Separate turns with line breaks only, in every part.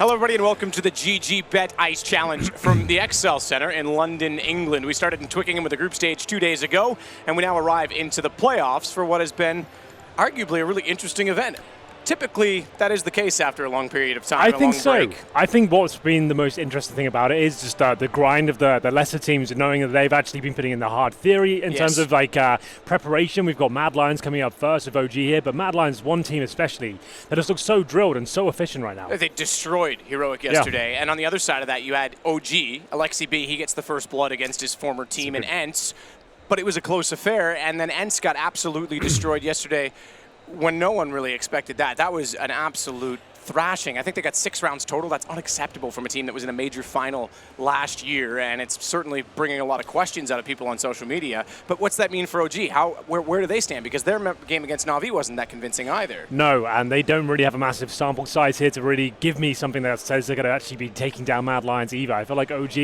Hello, everybody, and welcome to the GG Bet Ice Challenge from the Excel Center in London, England. We started in Twickenham with the group stage 2 days ago, and we now arrive into the playoffs for what has been arguably a really interesting event. Typically, that is the case after a long period of time.
I think so.
Break.
I think what's been the most interesting thing about it is just the grind of the lesser teams, knowing that they've actually been putting in the hard theory in terms of preparation. We've got Mad Lions coming up first with OG here, but Mad Lions, one team especially, that just looks so drilled and so efficient right now.
They destroyed Heroic yesterday, and on the other side of that, you had OG, Alexi B. He gets the first blood against his former team in Ents, but it was a close affair, and then Ents got absolutely destroyed yesterday when no one really expected that. That was an absolute thrashing. I think they got 6 rounds total. That's unacceptable from a team that was in a major final last year, and it's certainly bringing a lot of questions out of people on social media. But what's that mean for OG? Where do they stand? Because their game against Na'Vi wasn't that convincing either.
No, and they don't really have a massive sample size here to really give me something that says they're going to actually be taking down Mad Lions either. I feel like OG,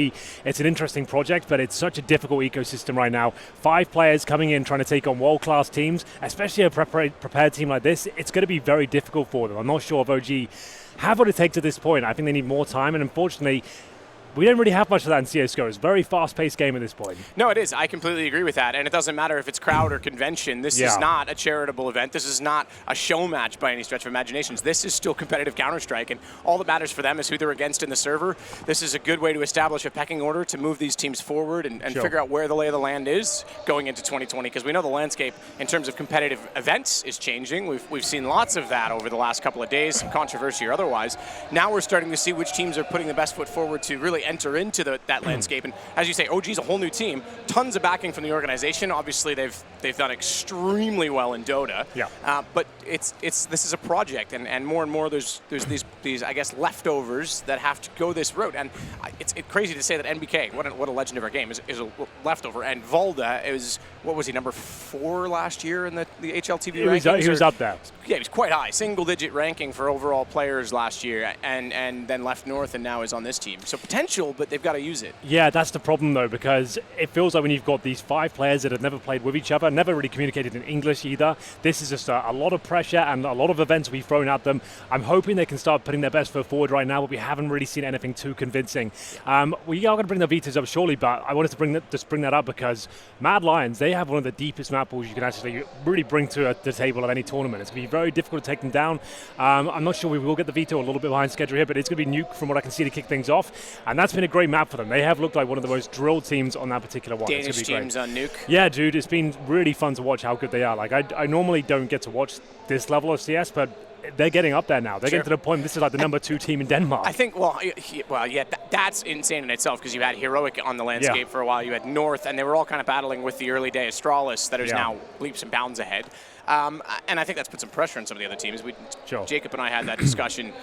it's an interesting project, but it's such a difficult ecosystem right now. 5 players coming in trying to take on world-class teams, especially a prepared team like this. It's going to be very difficult for them. I'm not sure if OG have what it takes at this point. I think they need more time, and unfortunately, we don't really have much of that in CSGO. It's a very fast-paced game at this point. No,
it is. I completely agree with that. And it doesn't matter if it's crowd or convention. This is not a charitable event. This is not a show match by any stretch of imaginations. This is still competitive Counter-Strike, and all that matters for them is who they're against in the server. This is a good way to establish a pecking order to move these teams forward and figure out where the lay of the land is going into 2020, because we know the landscape in terms of competitive events is changing. We've seen lots of that over the last couple of days, some controversy or otherwise. Now we're starting to see which teams are putting the best foot forward to really enter into that landscape. And as you say, OG's a whole new team, tons of backing from the organization. Obviously, they've done extremely well in Dota. But this is a project, and more there's these I guess leftovers that have to go this route. And it's crazy to say that NBK, what a legend of our game, is a leftover. And Valda is, what was he, number 4 last year in the HLTV rankings?
He was up there.
Yeah, he was quite high, single-digit ranking for overall players last year, and then left North and now is on this team. So potential, but they've got to use it.
Yeah, that's the problem though, because it feels like when you've got these 5 players that have never played with each other, never really communicated in English either, this is just a lot of pressure and a lot of events we've thrown at them. I'm hoping they can start putting their best foot forward right now, but we haven't really seen anything too convincing. We are going to bring the Vitas up shortly, but I wanted to bring that up because Mad Lions, they have one of the deepest map pools you can actually really bring to the table of any tournament. It's going to be very difficult to take them down. I'm not sure we will get the Vito a little bit behind schedule here, but it's going to be Nuke from what I can see to kick things off, and that's been a great map for them. They have looked like one of the most drilled teams on that particular one.
Danish teams on Nuke.
Yeah, dude, it's been really fun to watch how good they are. Like, I normally don't get to watch this level of CS, but they're getting up there now. They're getting to the point, this is like the number 2 team in Denmark.
I think, that's insane in itself, because you had Heroic on the landscape for a while. You had North, and they were all kind of battling with the early day Astralis that is now leaps and bounds ahead. And I think that's put some pressure on some of the other teams. Jacob and I had that discussion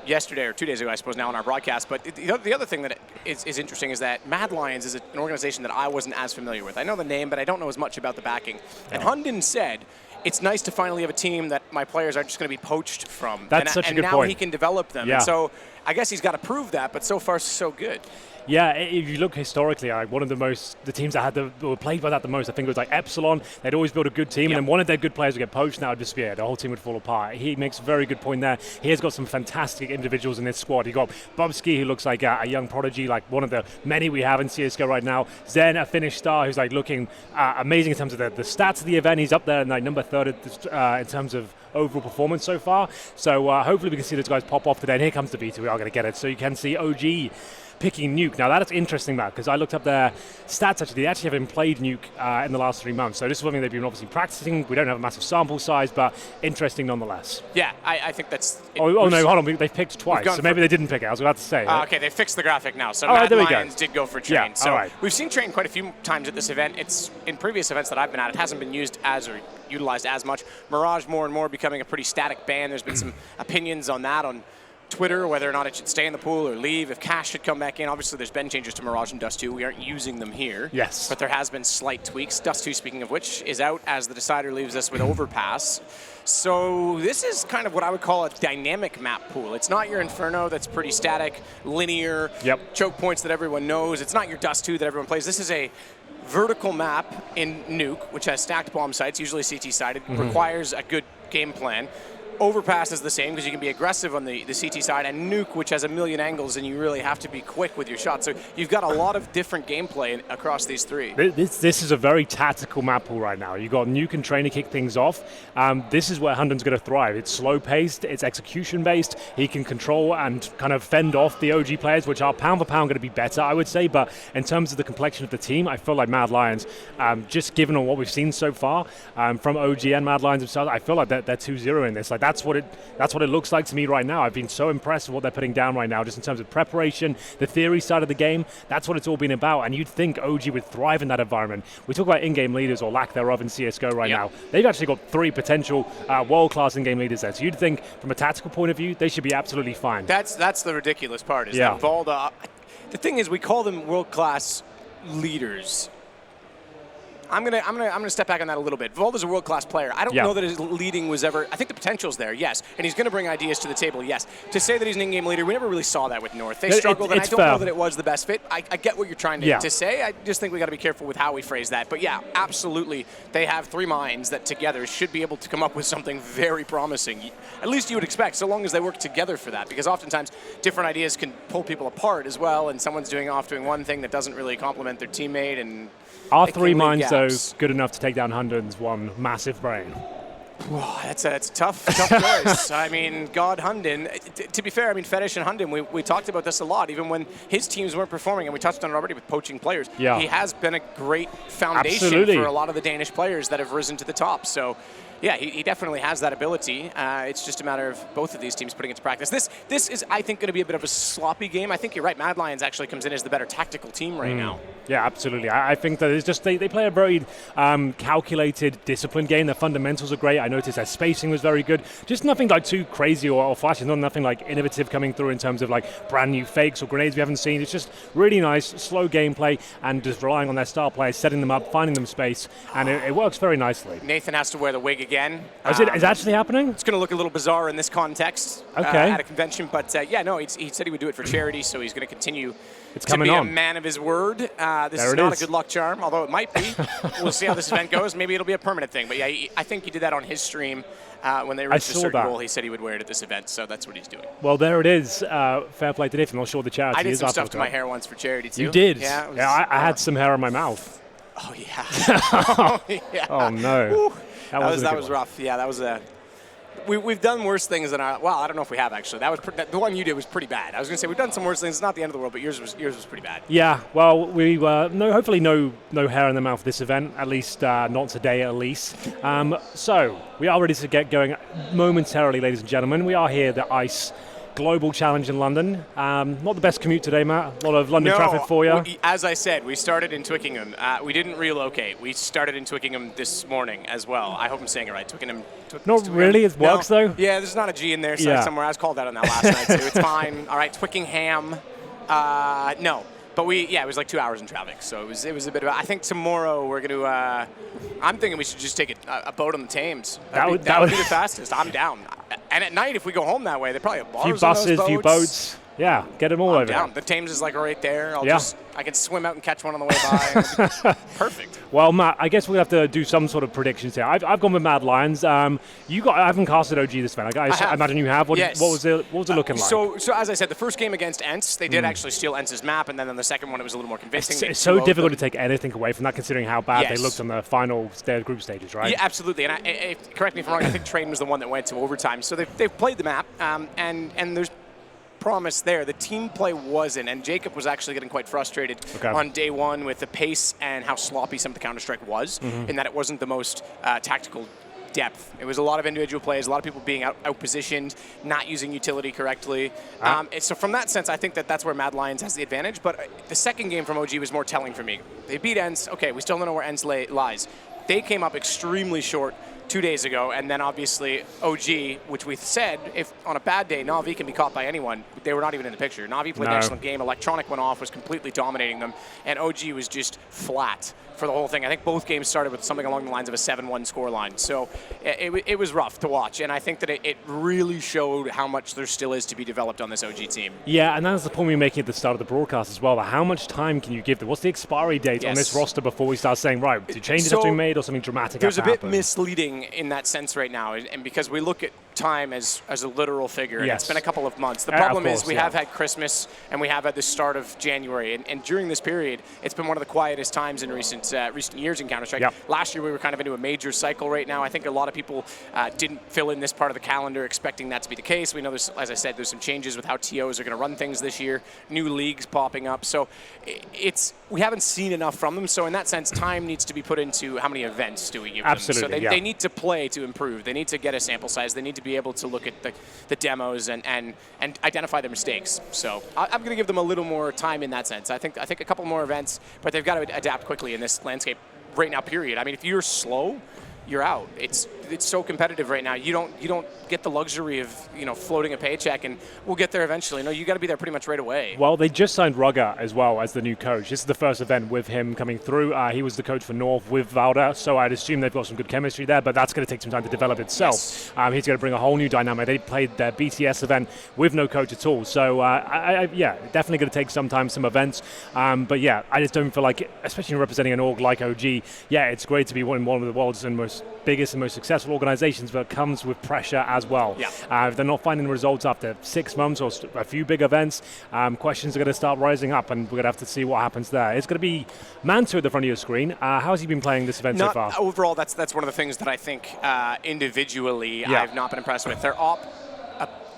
yesterday or 2 days ago, I suppose, now on our broadcast. But the other thing that is interesting is that Mad Lions is an organization that I wasn't as familiar with. I know the name, but I don't know as much about the backing. And Hundon said, it's nice to finally have a team that my players aren't just going to be poached from.
That's such a good point.
And now he can develop them. And so I guess he's got to prove that, but so far so good.
Yeah, if you look historically, like one of the teams that were played by that the most, I think it was like Epsilon. They'd always build a good team, and then one of their good players would get poached. Now just the whole team would fall apart. He makes a very good point there. He has got some fantastic individuals in this squad. He got Bubsky, who looks like a young prodigy, like one of the many we have in CSGO right now. Zen, a Finnish star, who's like looking amazing in terms of the stats of the event. He's up there in like number 3rd in terms of overall performance so far. So hopefully we can see those guys pop off today. And here comes the Vita. We are going to get it. So you can see OG picking Nuke. Now that's interesting, Matt, because I looked up their stats actually. They actually haven't played Nuke in the last 3 months. So this is something they've been obviously practicing. We don't have a massive sample size, but interesting nonetheless.
Yeah, I think that's...
No, hold on. They've picked twice, so maybe they didn't pick it. I was about to say.
Okay, they fixed the graphic now. So Mad Lions did go for Train.
Yeah,
so we've seen Train quite a few times at this event. It's in previous events that I've been at, it hasn't been used as or utilized as much. Mirage more and more becoming a pretty static ban. There's been some opinions on that on Twitter, whether or not it should stay in the pool or leave, if Cash should come back in. Obviously, there's been changes to Mirage and Dust 2. We aren't using them here.
Yes.
But there has been slight tweaks. Dust 2, speaking of which, is out as the decider leaves us with Overpass. So this is kind of what I would call a dynamic map pool. It's not your Inferno that's pretty static, linear, choke points that everyone knows. It's not your Dust 2 that everyone plays. This is a vertical map in Nuke, which has stacked bomb sites, usually CT-sided, requires a good game plan. Overpass is the same because you can be aggressive on the CT side, and Nuke, which has a million angles, and you really have to be quick with your shots. So you've got a lot of different gameplay across these three.
This is a very tactical map pool right now. You've got Nuke and Train to kick things off. This is where Hunden's going to thrive. It's slow-paced, it's execution-based. He can control and kind of fend off the OG players, which are pound for pound going to be better, I would say. But in terms of the complexion of the team, I feel like Mad Lions, just given on what we've seen so far from OG and Mad Lions themselves, I feel like they're 2-0 in this. Like that's what it looks like to me right now. I've been so impressed with what they're putting down right now, just in terms of preparation, the theory side of the game. That's what it's all been about, and you'd think OG would thrive in that environment. We talk about in-game leaders or lack thereof in CSGO right now. They've actually got 3 potential world-class in-game leaders there. So you'd think, from a tactical point of view, they should be absolutely fine.
That's the ridiculous part. Is that Valda? The thing is, we call them world-class leaders. I'm gonna step back on that a little bit. Valda's a world-class player. I don't know that his leading was ever. I think the potential's there, yes, and he's going to bring ideas to the table, yes. To say that he's an in-game leader, we never really saw that with North. They struggled, and I don't know that it was the best fit. I get what you're trying to say. I just think we got to be careful with how we phrase that. But yeah, absolutely, they have 3 minds that together should be able to come up with something very promising. At least you would expect, so long as they work together for that. Because oftentimes, different ideas can pull people apart as well, and someone's doing one thing that doesn't really complement their teammate, and
are 3 minds, though, good enough to take down Hunden's one massive brain?
Oh, that's a tough choice. I mean, God, Hunden. To be fair, I mean, Fetish and Hunden, we talked about this a lot, even when his teams weren't performing, and we touched on it already with poaching players. Yeah. He has been a great foundation for a lot of the Danish players that have risen to the top. So, yeah, he definitely has that ability. It's just a matter of both of these teams putting it to practice. This is, I think, going to be a bit of a sloppy game. I think you're right. Mad Lions actually comes in as the better tactical team right now. Yeah,
absolutely. I think that it's just they play a very calculated, disciplined game. Their fundamentals are great. I noticed their spacing was very good. Just nothing like too crazy or flashy. Nothing like innovative coming through in terms of like brand new fakes or grenades we haven't seen. It's just really nice, slow gameplay, and just relying on their star players, setting them up, finding them space, and it works very nicely.
Nathan has to wear the wig again.
Is it actually happening?
It's going to look a little bizarre in this context at a convention, but yeah, no, he said he would do it for charity, so he's going to continue to be a man of his word. This is not a good luck charm, although it might be. We'll see how this event goes. Maybe it'll be a permanent thing, but yeah, I think he did that on his stream. When they reached a certain goal, he said he would wear it at this event, so that's what he's doing.
Well, there it is. Fair play to Nathan. I'll show the charity.
I did some stuff to my hair once for charity, too.
You did?
Yeah,
I had some hair on my mouth.
Oh, yeah.
Oh, no.
That was rough. Yeah, that was a... We've done worse things than our... Well, I don't know if we have, actually. The one you did was pretty bad. I was going to say, we've done some worse things. It's not the end of the world, but yours was pretty bad.
Yeah, well, we hopefully no hair in the mouth this event, at least not today, at least. So, we are ready to get going momentarily, ladies and gentlemen. We are here, the ICE Global Challenge in London. Not the best commute today, Matt. A lot of London traffic for you.
As I said, we started in Twickenham. We didn't relocate. We started in Twickenham this morning as well. I hope I'm saying it right. Twickenham.
Not really. It works, though.
Yeah, there's not a G in there somewhere. I was called out on that last night, too. It's fine. All right, Twickenham. No. But it was like 2 hours in traffic, so it was a bit of. I think tomorrow we're going to. I'm thinking we should just take a boat on the Thames. That would be the fastest. I'm down. And at night, if we go home that way, they probably have bars.
Few buses, few boats. Yeah, get them all over.
Down. The Thames is like right there. I can swim out and catch one on the way by. Perfect.
Well, Matt, I guess we'll have to do some sort of predictions here. I've gone with Mad Lions. I haven't casted OG this event. I imagine you have. What was it looking like?
So as I said, the first game against Ents, they did actually steal Ents' map, and then on the second one, it was a little more convincing.
It's so difficult to take anything away from that, considering how bad they looked on the final group stages, right?
Yeah, absolutely. And correct me if I'm wrong. I think Train was the one that went to overtime. So they've played the map, and there's promise there. The team play wasn't, and Jacob was actually getting quite frustrated on day one with the pace and how sloppy some of the Counter-Strike was, in that it wasn't the most tactical depth. It was a lot of individual plays, a lot of people being out-positioned, not using utility correctly. So from that sense, I think that's where Mad Lions has the advantage, but the second game from OG was more telling for me. They beat Ents. Okay, we still don't know where Ents lies. They came up extremely short 2 days ago, and then obviously OG, which we said, if on a bad day, Na'Vi can be caught by anyone, they were not even in the picture. Na'Vi played an excellent game, Electronic went off, was completely dominating them, and OG was just flat for the whole thing. I think both games started with something along the lines of a 7-1 scoreline, so it was rough to watch, and I think that it really showed how much there still is to be developed on this OG team.
Yeah, and that's the point we were making at the start of the broadcast as well. How much time can you give them? What's the expiry date on this roster before we start saying, right, do changes have to be made or something dramatic?
There's a bit misleading in that sense right now, and because we look at time as a literal figure. And
Yes.
it's been a couple of months. The problem
of course,
is we have had Christmas and we have had the start of January. And during this period, it's been one of the quietest times in recent years in Counter-Strike.
Yep.
Last year, we were kind of into a major cycle right now. I think a lot of people didn't fill in this part of the calendar expecting that to be the case. We know there's, as I said, there's some changes with how TOs are going to run things this year, new leagues popping up. So we haven't seen enough from them. So in that sense, time needs to be put into how many events do we give
Absolutely,
them. So they need to play to improve. They need to get a sample size. They need to be able to look at the demos and identify their mistakes. So I'm going to give them a little more time in that sense. I think a couple more events, but they've got to adapt quickly in this landscape right now, period. I mean, if you're slow, you're out. It's so competitive right now. You don't get the luxury of floating a paycheck and we'll get there eventually. No, you got to be there pretty much right away.
Well, they just signed Rugger as well as the new coach. This is the first event with him coming through. He was the coach for North with Valda, so I'd assume they've got some good chemistry there, but that's going to take some time to develop itself.
Yes.
He's going to bring a whole new dynamic. They played their BTS event with no coach at all, so yeah, definitely going to take some time, some events. But yeah, I just don't feel like, especially representing an org like OG, yeah, it's great to be one of the world's biggest and most successful organizations, but it comes with pressure as well.
Yeah.
If they're not finding the results after 6 months or a few big events, questions are going to start rising up, and we're going to have to see what happens there. It's going to be Mantu at the front of your screen. How has he been playing this event so far?
Overall, that's one of the things that I think individually I've not been impressed with. Their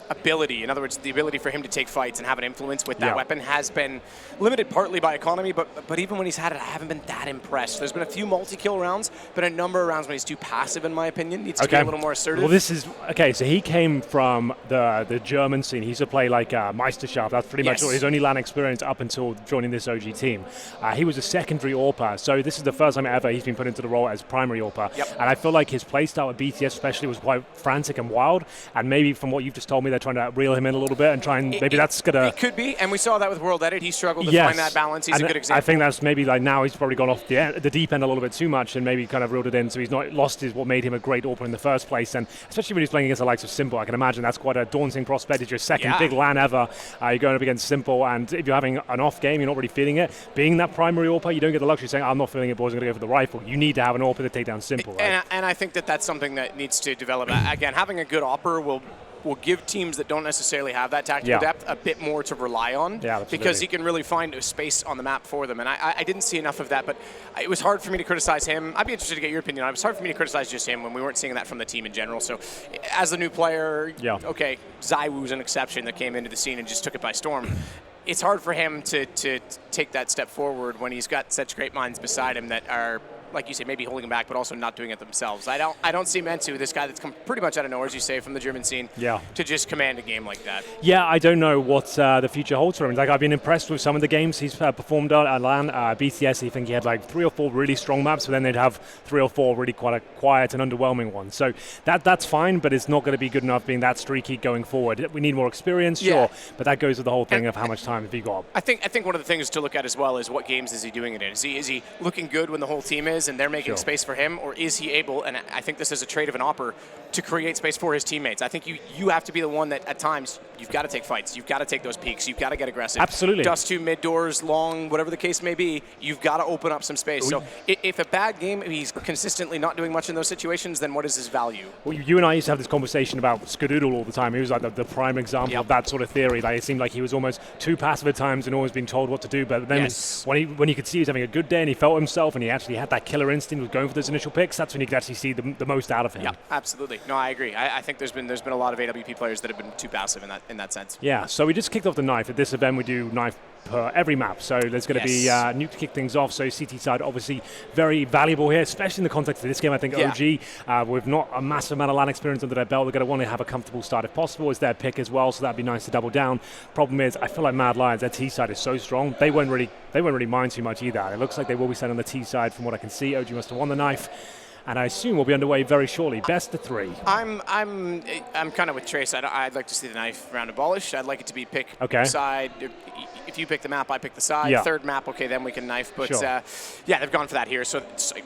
ability, in other words, the ability for him to take fights and have an influence with that weapon has been limited partly by economy, but even when he's had it, I haven't been that impressed. There's been a few multi-kill rounds, but a number of rounds when he's too passive, in my opinion, needs to be a little more assertive.
Well, this is, okay, so he came from the German scene. He used to play like Meisterschaft. That's pretty much all his only LAN experience up until joining this OG team. He was a secondary AWPer, so this is the first time ever he's been put into the role as primary AWPer.
Yep.
And I feel like his playstyle at BTS especially was quite frantic and wild, and maybe from what you've just told me, they're trying to reel him in a little bit and try and that's going to...
It could be, and we saw that with World Edit. He struggled to find that balance. He's a good example.
I think that's maybe like now he's probably gone off the deep end a little bit too much and maybe kind of reeled it in, so he's not lost what made him a great AWPer in the first place. And especially when he's playing against the likes of Simple, I can imagine that's quite a daunting prospect. It's your second big LAN ever. You're going up against Simple, and if you're having an off game, you're not really feeling it. Being that primary AWPer, you don't get the luxury of saying, I'm not feeling it, boys, I'm going to go for the rifle. You need to have an AWPer to take down Simple, right?
And I think that's something that needs to develop. Again, having a good AWPer will give teams that don't necessarily have that tactical depth a bit more to rely on, because he can really find a space on the map for them. And I didn't see enough of that, but it was hard for me to criticize him. I'd be interested to get your opinion on it. It was hard for me to criticize just him when we weren't seeing that from the team in general. So as a new player, okay, Zywoo's an exception that came into the scene and just took it by storm. It's hard for him to take that step forward when he's got such great minds beside him that are, like you say, maybe holding him back, but also not doing it themselves. I don't see Mantu, this guy that's come pretty much out of nowhere, as you say, from the German scene, to just command a game like that.
Yeah, I don't know what the future holds for him. Like, I've been impressed with some of the games he's performed on at LAN. BTS, I think he had like 3 or 4 really strong maps, but then they'd have 3 or 4 really quite quiet and underwhelming ones. So that's fine, but it's not going to be good enough being that streaky going forward. We need more experience, sure, but that goes with the whole thing of how much time have you got.
I think one of the things to look at as well is what games is he doing it in. Is he looking good when the whole team is and they're making space for him, or is he able, and I think this is a trait of an AWPer, to create space for his teammates? I think you have to be the one that at times you've got to take fights, you've got to take those peaks, you've got to get aggressive.
Absolutely.
Dust to mid doors, long, whatever the case may be, you've got to open up some space. So if a bad game, he's consistently not doing much in those situations, then what is his value? Well,
you and I used to have this conversation about Skadoodle all the time. He was like the prime example of that sort of theory. Like, it seemed like he was almost too passive at times and always being told what to do, but then when you could see he was having a good day and he felt himself and he actually had that killer instinct, was going for those initial picks, that's when you could actually see the most out of him.
Yeah, absolutely. No, I agree. I think there's been a lot of AWP players that have been too passive in that sense.
Yeah, so we just kicked off the knife. At this event, we do knife per every map. So there's going to be Nuke to kick things off. So CT side, obviously, very valuable here, especially in the context of this game. I think OG, with not a massive amount of LAN experience under their belt, they're going to want to have a comfortable start if possible. It's their pick as well, so that'd be nice to double down. Problem is, I feel like Mad Lions, their T side is so strong, they won't really mind too much either. It looks like they will be set on the T side from what I can see. OG must have won the knife, and I assume we'll be underway very shortly. Best of 3.
I'm kind of with Trace. I'd like to see the knife round abolished. I'd like it to be pick side. If you pick the map, I pick the side. Third map, okay, then we can knife. But they've gone for that here. So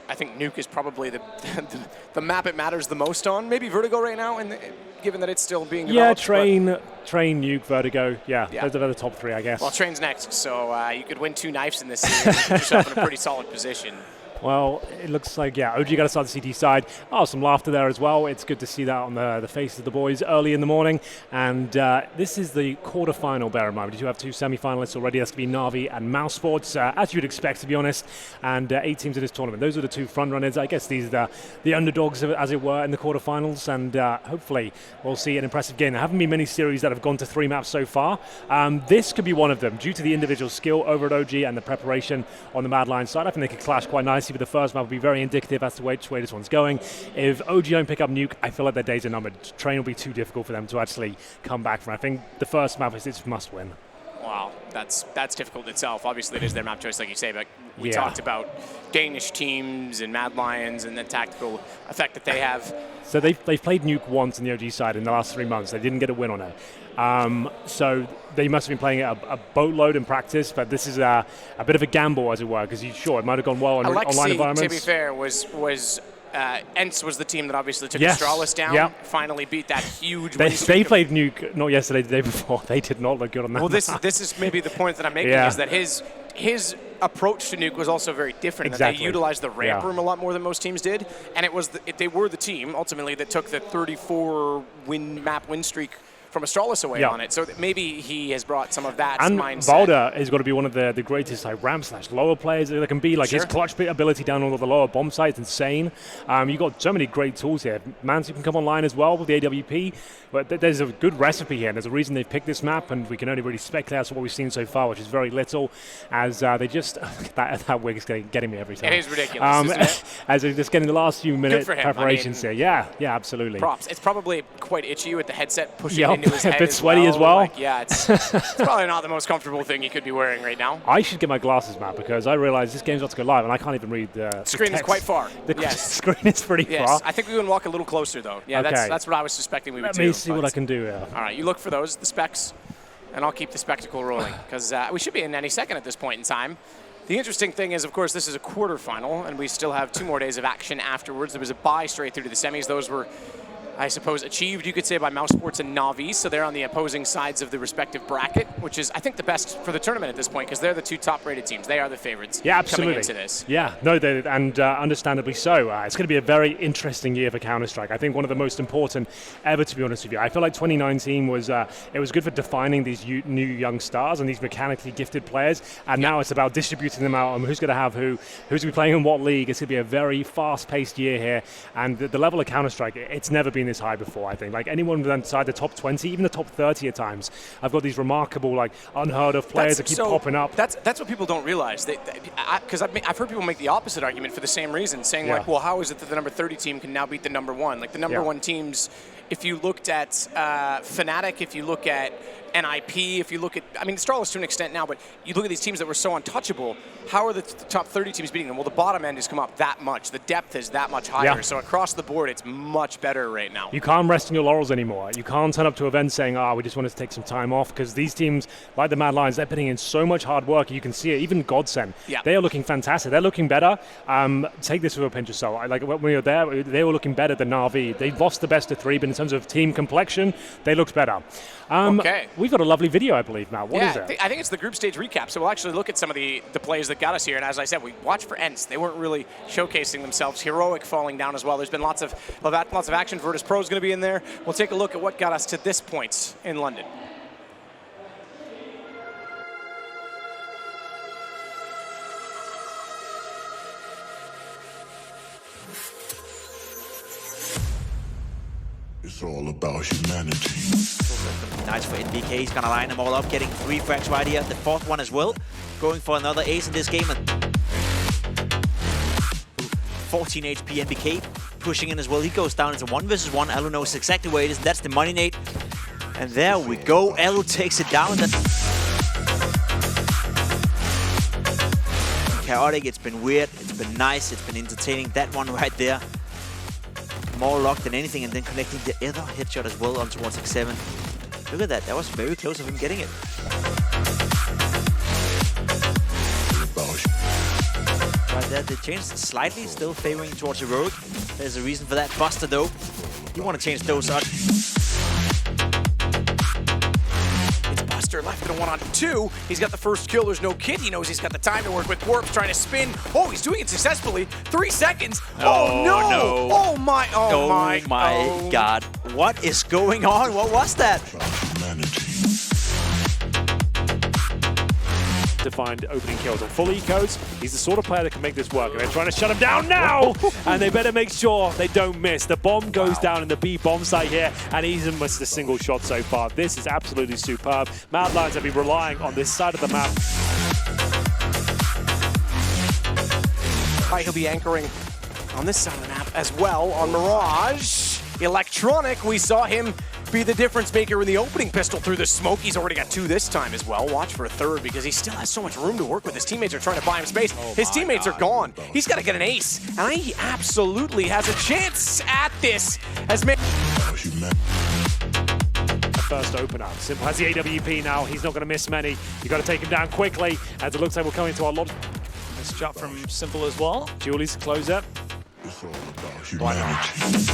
I think Nuke is probably the map it matters the most on. Maybe Vertigo right now, and given that it's still being developed.
Train, Nuke, Vertigo. Those are the top 3, I guess.
Well, Train's next, so you could win 2 knives in this series and put yourself in a pretty solid position.
Well, it looks like, OG got to start the CT side. Oh, some laughter there as well. It's good to see that on the faces of the boys early in the morning. And this is the quarterfinal, bear in mind. We do have 2 semi-finalists already. That's going to be Na'Vi and Mouse Sports, as you'd expect, to be honest. And 8 teams in this tournament. Those are the 2 front runners. I guess these are the underdogs, as it were, in the quarterfinals. And hopefully we'll see an impressive game. There haven't been many series that have gone to 3 maps so far. This could be one of them, due to the individual skill over at OG and the preparation on the Mad Lions side. I think they could clash quite nicely. But the first map will be very indicative as to which way this one's going. If OG don't pick up Nuke, I feel like their days are numbered. Train will be too difficult for them to actually come back from. I think the first map is it's must win.
Wow, that's difficult itself. Obviously, it is their map choice, like you say, but we talked about Danish teams and Mad Lions and the tactical effect that they have.
So they've played Nuke once on the OG side in the last 3 months. They didn't get a win on it. So they must have been playing a boatload in practice, but this is a bit of a gamble, as it were, because it might have gone well in online environments.
To be fair, was ENCE was the team that obviously took Astralis down, finally beat that huge
They played Nuke, not yesterday, the day before. They did not look good on that.
Well, this is maybe the point that I'm making, is that his approach to Nuke was also very different.
Exactly.
That they utilized the ramp room a lot more than most teams did, and they were the team, ultimately, that took the 34 map win streak from Astralis away on it. So maybe he has brought some of that mindset.
And Valda is going to be one of the greatest ramp/lower players there can be. His clutch ability down on all the lower bomb sites, insane. You've got so many great tools here. Mansu can come online as well with the AWP. But there's a good recipe here, and there's a reason they've picked this map, and we can only really speculate as to what we've seen so far, which is very little, as they just... that wig is getting me every time.
It is ridiculous, isn't it?
As they're just getting the last few minutes preparations here. Yeah, absolutely.
Props. It's probably quite itchy with the headset pushing into his head
a bit sweaty as well.
It's probably not the most comfortable thing you could be wearing right now.
I should get my glasses, Matt, because I realize this game's about to go live, and I can't even read the
screen is quite far.
The screen is pretty far.
I think we can walk a little closer, though. Yeah, that's what I was suspecting we would do.
Let me see what I can do here.
All right, you look for the specs, and I'll keep the spectacle rolling, because we should be in any second at this point in time. The interesting thing is, of course, this is a quarterfinal, and we still have 2 more days of action afterwards. There was a bye straight through to the semis. Those were, I suppose, achieved, you could say, by Mouse Sports and Na'Vi, so they're on the opposing sides of the respective bracket, which is, I think, the best for the tournament at this point, because they're the 2 top-rated teams. They are the favorites coming into this.
Yeah, no, and understandably so. It's going to be a very interesting year for Counter-Strike. I think one of the most important ever, to be honest with you. I feel like 2019 was it was good for defining these new young stars and these mechanically gifted players, and now it's about distributing them out and who's going to have who's going to be playing in what league. It's going to be a very fast-paced year here, and the level of Counter-Strike, it's never been this high before, I think. Anyone inside the top 20, even the top 30 at times, I've got these remarkable, unheard of players that keep popping up.
That's what people don't realize. Because I've heard people make the opposite argument for the same reason, saying well, how is it that the number 30 team can now beat the number 1? The number 1 teams, if you looked at Fnatic, if you look at NIP, if you look at, Astralis to an extent now, but you look at these teams that were so untouchable, how are the top 30 teams beating them? Well, the bottom end has come up that much. The depth is that much higher. So across the board, it's much better right now.
You can't rest on your laurels anymore. You can't turn up to events saying, we just want to take some time off, because these teams, like the Mad Lions, they're putting in so much hard work. You can see it. Even Godsend, they are looking fantastic. They're looking better. Take this with a pinch of salt. When we were there, they were looking better than Na'Vi. They lost the best of 3, but in terms of team complexion, they looked better. We've got a lovely video, I believe, Matt. What is it?
I think it's the group stage recap. So we'll actually look at some of the plays that got us here. And as I said, we watched for ENCE. They weren't really showcasing themselves. Heroic falling down as well. There's been lots of action. Virtus.pro is going to be in there. We'll take a look at what got us to this point in London.
It's all about humanity.
Nice for NBK. He's gonna line them all up, getting 3 frags right here. The 4th one as well. Going for another ace in this game. 14 HP NBK pushing in as well. He goes down into 1 versus 1. Alu knows exactly where it is. That's the money nade. And there we go. Alu takes it down. Chaotic. It's been weird. It's been nice. It's been entertaining. That one right there. More luck than anything, and then connecting the other headshot as well onto 167. Look at that. That was very close of him getting it. Right there, they changed slightly, still favoring towards Heroic. There's a reason for that. Buster, though, you want to change those up. It's Buster
Monster left in a 1-on-2. He's got the first kill. There's no kid. He knows he's got the time to work with. Warp's trying to spin. Oh, he's doing it successfully. 3 seconds. Oh, no. Oh, my. Oh, my
God. What is going on? What was that?
To find opening kills on full ecos. He's the sort of player that can make this work, and they're trying to shut him down now, and they better make sure they don't miss. The bomb goes down in the B bomb site here, and he hasn't missed a single shot so far. This is absolutely superb. Mad Lions have been relying on this side of the map.
He'll be anchoring on this side of the map as well on Mirage. Electronic, we saw him be the difference maker in the opening pistol through the smoke. He's already got 2 this time as well. Watch for a 3rd because he still has so much room to work with. His teammates are trying to buy him space. His teammates are gone. He's got to get an ace, and he absolutely has a chance at this.
First opener. Simple has the AWP now. He's not going to miss many. You've got to take him down quickly, as it looks like we're coming to a lot.
Nice shot from Simple as well.
Julie's closer.
It's all about humanity.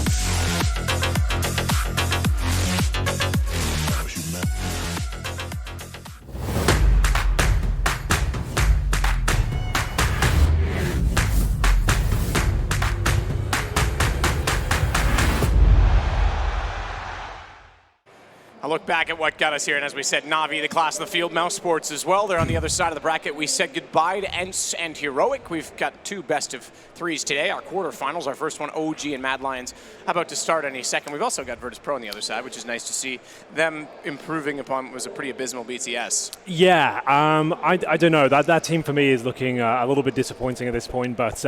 I look back at what got us here, and as we said, Na'Vi, the class of the field, Mouse Sports as well. They're on the other side of the bracket. We said goodbye to ENCE and Heroic. We've got 2 best of 3s today, our quarterfinals. Our first one, OG and Mad Lions, about to start any second. We've also got Virtus.pro on the other side, which is nice to see them improving upon what was a pretty abysmal BTS.
Yeah, I don't know. That team for me is looking a little bit disappointing at this point, but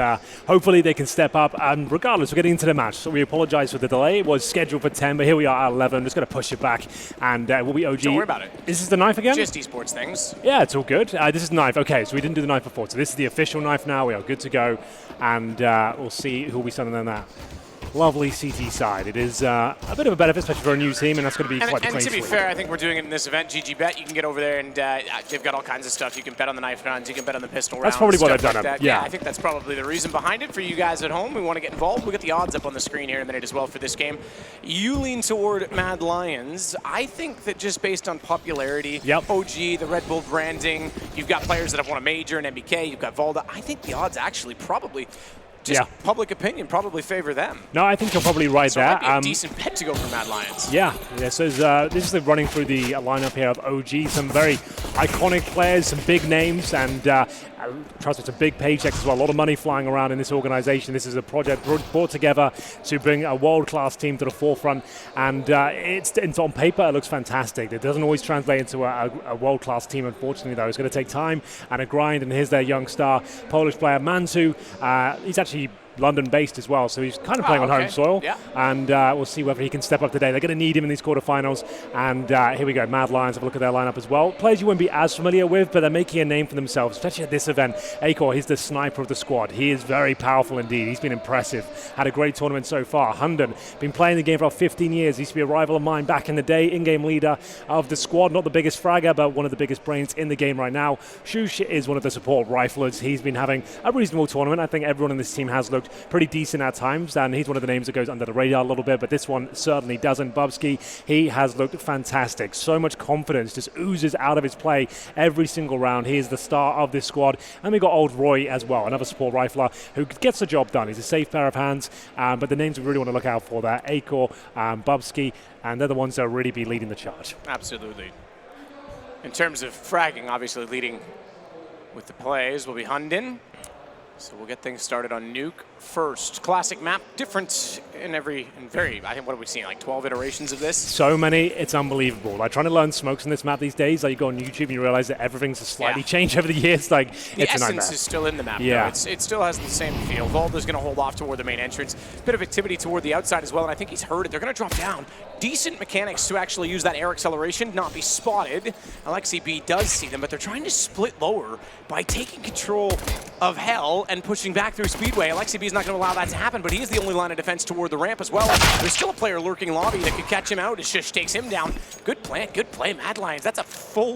hopefully they can step up. And regardless, we're getting into the match, so we apologize for the delay. It was scheduled for 10, but here we are at 11. I'm just going to push it back. And we'll be OG.
Don't worry about it.
Is this the knife again?
Just esports things.
Yeah, it's all good. This is the knife. Okay, so we didn't do the knife before. So this is the official knife now. We are good to go. And we'll see who will be sending in that lovely CT side. It is a bit of a benefit, especially for a new team, and that's going to be quite the
And to be fair, I think we're doing it in this event, GG Bet. You can get over there, and they've got all kinds of stuff. You can bet on the knife rounds. You can bet on the pistol rounds.
That's probably what I've
like
done.
That. Yeah, I think that's probably the reason behind it for you guys at home. We want to get involved. We got the odds up on the screen here in a minute as well for this game. You lean toward Mad Lions. I think that just based on popularity, OG, the Red Bull branding, you've got players that have won a major in MBK, you've got Valda. I think the odds actually probably public opinion probably favor them.
No, I think you're probably right
so
there.
It might be a decent bet to go for Mad Lions.
Yeah. So this is the running through the lineup here of OG. Some very iconic players, some big names, and trust me, some big paychecks as well. A lot of money flying around in this organization. This is a project brought together to bring a world-class team to the forefront, and it's on paper, it looks fantastic. It doesn't always translate into a world-class team, unfortunately, though. It's going to take time and a grind, and here's their young star, Polish player Mantu. He's actually London-based as well, so he's kind of playing on home soil.
Yeah.
And we'll see whether he can step up today. They're going to need him in these quarterfinals. And here we go, Mad Lions. Have a look at their lineup as well. Players you wouldn't be as familiar with, but they're making a name for themselves, especially at this event. Akor, he's the sniper of the squad. He is very powerful indeed. He's been impressive. Had a great tournament so far. Hunden, been playing the game for about 15 years. He used to be a rival of mine back in the day. In-game leader of the squad. Not the biggest fragger, but one of the biggest brains in the game right now. Shush is one of the support riflers. He's been having a reasonable tournament. I think everyone in this team has looked pretty decent at times, and he's one of the names that goes under the radar a little bit, but this one certainly doesn't. Bubsky, he has looked fantastic. So much confidence just oozes out of his play every single round. He is the star of this squad. And we got old Roy as well, another support rifler who gets the job done. He's a safe pair of hands, but the names we really want to look out for there, Akor, Bubsky, and they're the ones that will really be leading the charge.
Absolutely. In terms of fragging, obviously leading with the plays will be Hunden. So we'll get things started on Nuke first. Classic map, different in very, I think, what have we seen, like 12 iterations of this?
So many, it's unbelievable. Like trying to learn smokes in this map these days, like you go on YouTube and you realize that everything's slightly changed over the years. Like,
the
it's a nightmare.
essence is still in the map, though. It still has the same feel. Valda's going to hold off toward the main entrance. Bit of activity toward the outside as well, and I think he's heard it. They're going to drop down. Decent mechanics to actually use that air acceleration, not be spotted. Alexi B does see them, but they're trying to split lower by taking control of Hell and pushing back through Speedway. Alexi B is not going to allow that to happen, but he is the only line of defense toward the ramp as well. There's still a player lurking lobby that could catch him out as Shush takes him down. Good play, Mad Lions. That's a full,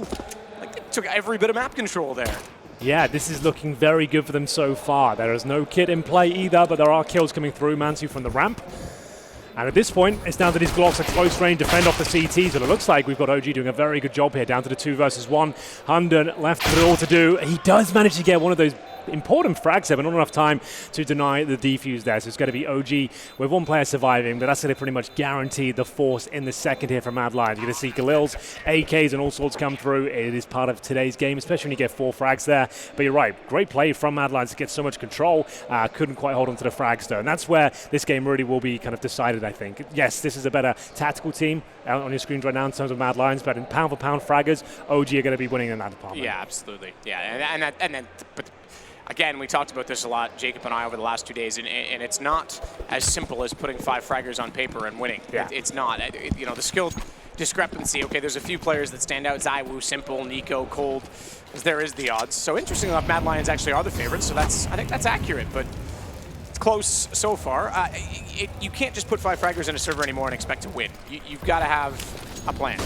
like they took every bit of map control there.
Yeah, this is looking very good for them so far. There is no kit in play either, but there are kills coming through. Mansu from the ramp. And at this point, it's down to these Glocks at close range, defend off the CTs, and it looks like we've got OG doing a very good job here, down to the 2 versus 1. Hunden left with it all to do. He does manage to get one of those important frags there, but not enough time to deny the defuse there. So it's going to be OG with one player surviving, but that's going to pretty much guarantee the force in the second here from Mad Lions. You're going to see Galil's, AKs, and all sorts come through. It is part of today's game, especially when you get 4 frags there. But you're right, great play from Mad Lions to get so much control. Couldn't quite hold on to the frags though, and that's where this game really will be kind of decided, I think. Yes, this is a better tactical team out on your screens right now in terms of Mad Lions, but in pound for pound fraggers, OG are going to be winning in that department.
Yeah, absolutely. Yeah, but again, we talked about this a lot, Jacob and I, over the last 2 days, and it's not as simple as putting 5 fraggers on paper and winning.
Yeah.
It's not. You know, the skill discrepancy, okay, there's a few players that stand out, Zaiwu, Simple, Nico, Cold, because there is the odds. So interesting enough, Mad Lions actually are the favorites, so I think that's accurate, but it's close so far. You can't just put 5 fraggers in a server anymore and expect to win. You've got to have a plan.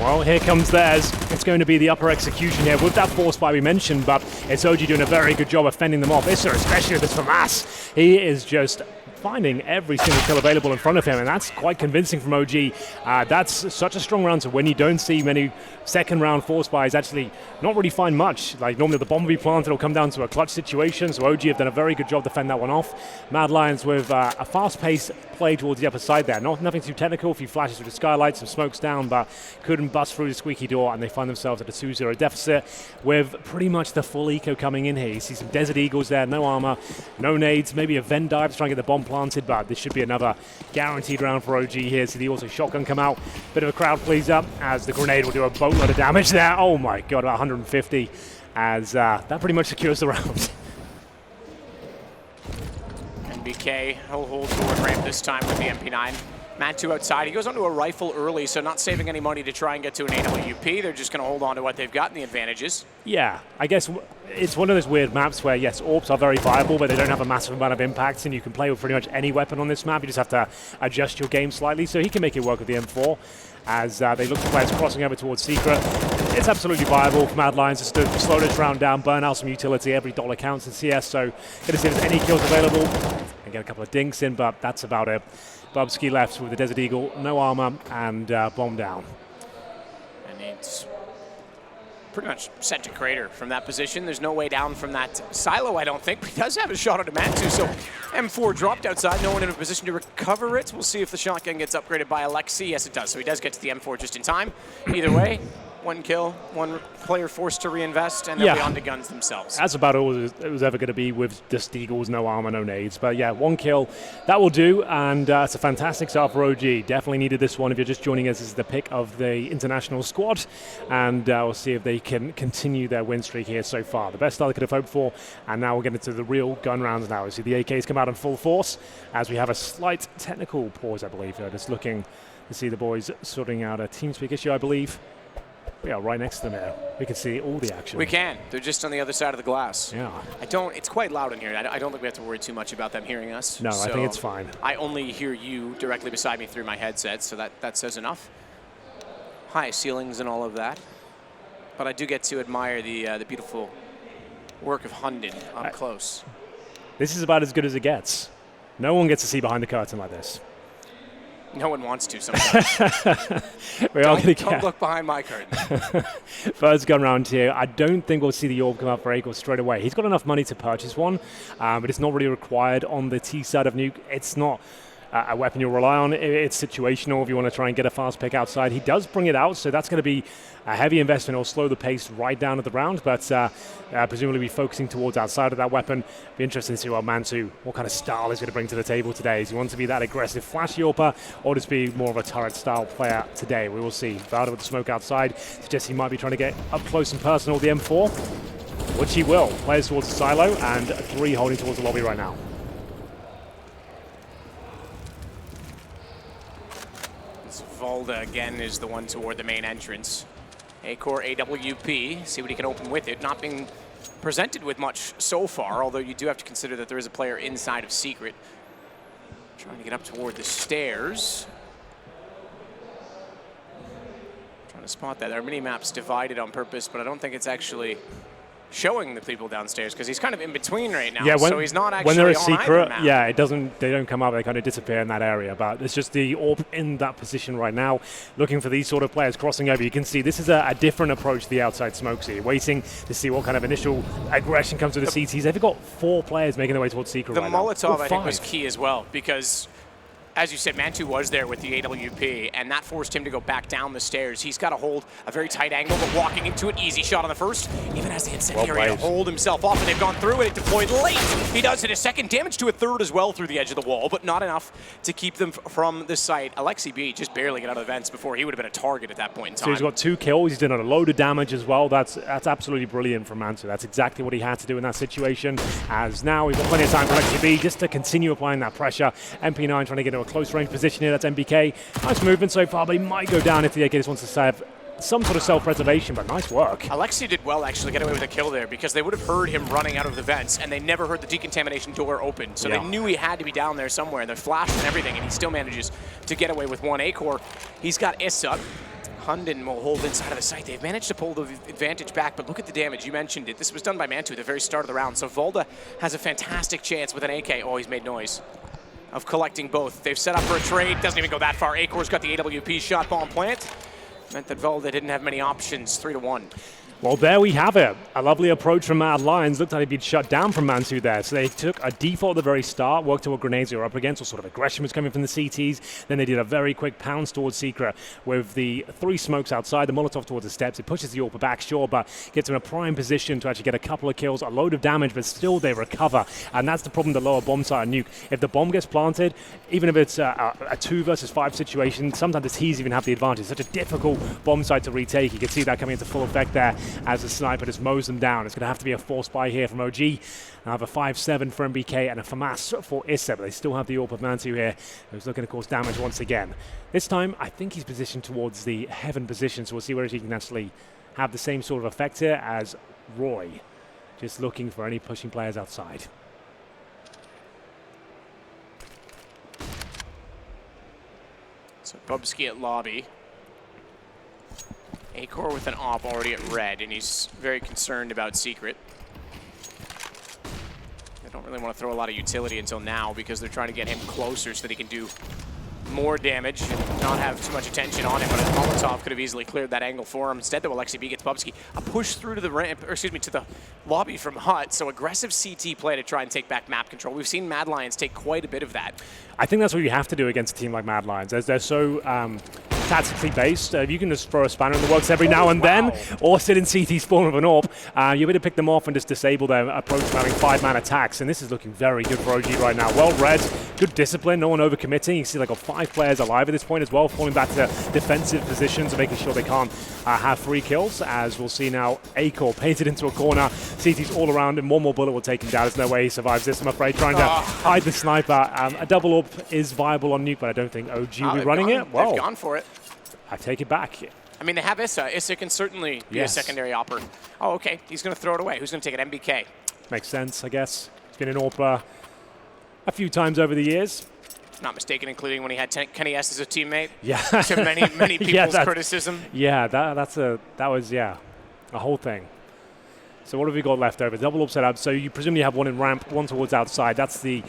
Well, here comes theirs. It's going to be the upper execution here with that force spy we mentioned, but it's OG doing a very good job of fending them off. Isser, especially with this FAMAS. He is just finding every single kill available in front of him, and that's quite convincing from OG. That's such a strong round to win. You don't see many second round force spies actually not really find much. Like normally the bomb will be planted, it'll come down to a clutch situation, so OG have done a very good job to fend that one off. Mad Lions with a fast-paced play towards the upper side there. Nothing too technical, a few flashes with the skylights, some smokes down, but couldn't bust through the squeaky door, and they find themselves at a 2-0 deficit with pretty much the full eco coming in here. You see some Desert Eagles there, no armor, no nades, maybe a Venn dive to try and get the bomb planted, but this should be another guaranteed round for OG here. See the also shotgun come out, bit of a crowd pleaser as the grenade will do a boatload of damage there. Oh my god, about 150 as that pretty much secures the round.
NBK, he'll hold forward ramp this time with the MP9. Mantu outside, he goes onto a rifle early, so not saving any money to try and get to an AWP. They're just going to hold on to what they've got and the advantages.
Yeah, I guess it's one of those weird maps where, yes, AWPs are very viable, but they don't have a massive amount of impact, and you can play with pretty much any weapon on this map. You just have to adjust your game slightly, so he can make it work with the M4 as they look for players crossing over towards Secret. It's absolutely viable for Mad Lions just to slow this round down, burn out some utility. Every dollar counts in CS, so going to see if there's any kills available and get a couple of dinks in, but that's about it. Bubsky left with the Desert Eagle, no armor, and bomb down.
And it's pretty much set to crater from that position. There's no way down from that silo, I don't think, but he does have a shot at a Mantu, so M4 dropped outside, no one in a position to recover it. We'll see if the shotgun gets upgraded by Alexi. Yes, it does, so he does get to the M4 just in time. Either way, 1 kill, 1 player forced to reinvest, and they'll be on to guns themselves.
That's about all it was ever going to be with just Eagles, no armor, no nades. But yeah, 1 kill, that will do, and it's a fantastic start for OG. Definitely needed this one. If you're just joining us, this is the pick of the international squad, and we'll see if they can continue their win streak here so far. The best start they could have hoped for, and now we're getting to the real gun rounds now. You see the AKs come out in full force, as we have a slight technical pause, I believe. Just looking to see the boys sorting out a TeamSpeak issue, I believe. We are right next to them here. We can see all the action.
We can. They're just on the other side of the glass.
Yeah.
It's quite loud in here. I don't think we have to worry too much about them hearing us.
No, I think it's fine.
I only hear you directly beside me through my headset, so that says enough. High ceilings and all of that. But I do get to admire the beautiful work of Hunden up close.
This is about as good as it gets. No one gets to see behind the curtain like this.
No one wants to sometimes. Don't look behind my curtain.
First gun round here. I don't think we'll see the orb come out for Eagle straight away. He's got enough money to purchase one, but it's not really required on the T side of Nuke. It's not a weapon you'll rely on. It's situational if you want to try and get a fast pick outside. He does bring it out, so that's going to be a heavy investment. It'll slow the pace right down at the round, but presumably be focusing towards outside of that weapon. Be interesting to see what Mantu, what kind of style he's going to bring to the table today. Does he want to be that aggressive flashy AWPer, or just be more of a turret style player today? We will see. Valda with the smoke outside suggests he might be trying to get up close and personal with the M4, which he will. Players towards the silo, and 3 holding towards the lobby right now.
Valda again is the one toward the main entrance. A-core AWP, see what he can open with it. Not being presented with much so far, although you do have to consider that there is a player inside of Secret. Trying to get up toward the stairs. Trying to spot that. There are mini-maps divided on purpose, but I don't think it's actually showing the people downstairs because he's kind of in between right now.
Yeah,
so he's not actually
when they're a
on either
secret,
map.
yeah, they don't come up. They kind of disappear in that area. But it's just the AWP in that position right now, looking for these sort of players crossing over. You can see this is a different approach to the outside smoke. So you're waiting to see what kind of initial aggression comes to the CTs. They've got 4 players making their way towards secret right now.
The Molotov, I think, was key as well because, as you said, Mantu was there with the AWP, and that forced him to go back down the stairs. He's got to hold a very tight angle, but walking into it, easy shot on the first, even has the incendiary to hold himself off, and they've gone through it. It deployed late. He does hit a second, damage to a third as well through the edge of the wall, but not enough to keep them from the site. Alexi B just barely got out of the vents before he would have been a target at that point in time.
So he's got 2 kills. He's done a load of damage as well. That's absolutely brilliant from Mantu. That's exactly what he had to do in that situation. As now we've got plenty of time for Alexi B just to continue applying that pressure. MP9 trying to get into a close range position here. That's MBK. Nice movement so far, but he might go down if the AK just wants to have some sort of self-preservation, but nice work.
Alexi did well actually get away with a kill there because they would have heard him running out of the vents and they never heard the decontamination door open. So they knew he had to be down there somewhere, and they're flashed and everything, and he still manages to get away with 1 A-core. He's got Issa. Hunden will hold inside of the site. They've managed to pull the advantage back, but look at the damage. You mentioned it. This was done by Mantu at the very start of the round. So Volda has a fantastic chance with an AK. Oh, he's made noise. Of collecting both. They've set up for a trade. Doesn't even go that far. Acor's got the AWP shot bomb plant. Meant that Volda didn't have many options. 3-1.
Well, there we have it. A lovely approach from Mad Lions. Looked like he'd been shut down from Mantu there. So they took a default at the very start, worked to what grenades they were up against, or sort of aggression was coming from the CTs. Then they did a very quick pounce towards Secret with the 3 smokes outside, the Molotov towards the steps. It pushes the AWP back, sure, but gets in a prime position to actually get a couple of kills, a load of damage, but still they recover. And that's the problem, the lower bomb site on Nuke. If the bomb gets planted, even if it's a 2 versus 5 situation, sometimes the T's even have the advantage. Such a difficult bomb site to retake. You can see that coming into full effect there as the sniper just mows them down. It's going to have to be a force buy here from OG. I have a 5-7 for MBK and a FAMAS for Issa, but they still have the AWP of Mantu here, who's looking to cause damage once again. This time, I think he's positioned towards the heaven position, so we'll see whether he can actually have the same sort of effect here as Roy, just looking for any pushing players outside.
So Bubsky at lobby. Acor with an op already at red, and he's very concerned about Secret. They don't really want to throw a lot of utility until now because they're trying to get him closer so that he can do more damage and not have too much attention on him, but Molotov could have easily cleared that angle for him. Instead, though, Alexi B gets Bubsky a push through to the ramp, or excuse me, to the lobby from Hut. So aggressive CT play to try and take back map control. We've seen Mad Lions take quite a bit of that.
I think that's what you have to do against a team like Mad Lions. They're so tactically based. You can just throw a spanner in the works every now and then, or sit in CT spawn with an AWP. You're able to pick them off and just disable their approach to having 5-man attacks. And this is looking very good for OG right now. Well read, good discipline, no one overcommitting. You see like 5 players alive at this point as well, falling back to defensive positions and making sure they can't have free kills. As we'll see now, Acor painted into a corner. CT's all around, and 1 more bullet will take him down. There's no way he survives this, I'm afraid. Trying to hide the sniper. A double AWP is viable on Nuke, but I don't think OG will be running it. Well,
they've gone for it.
I take it back.
I mean, they have Issa. Issa can certainly be a secondary opper. Oh, okay. He's going to throw it away. Who's going to take it? MBK.
Makes sense, I guess. He's been an AWP a few times over the years.
Not mistaken, including when he had Kenny S as a teammate.
Yeah.
To many people's criticism.
Yeah, that was a whole thing. So what have we got left over? Double AWP setup. So you presumably have 1 in ramp, 1 towards outside. That's the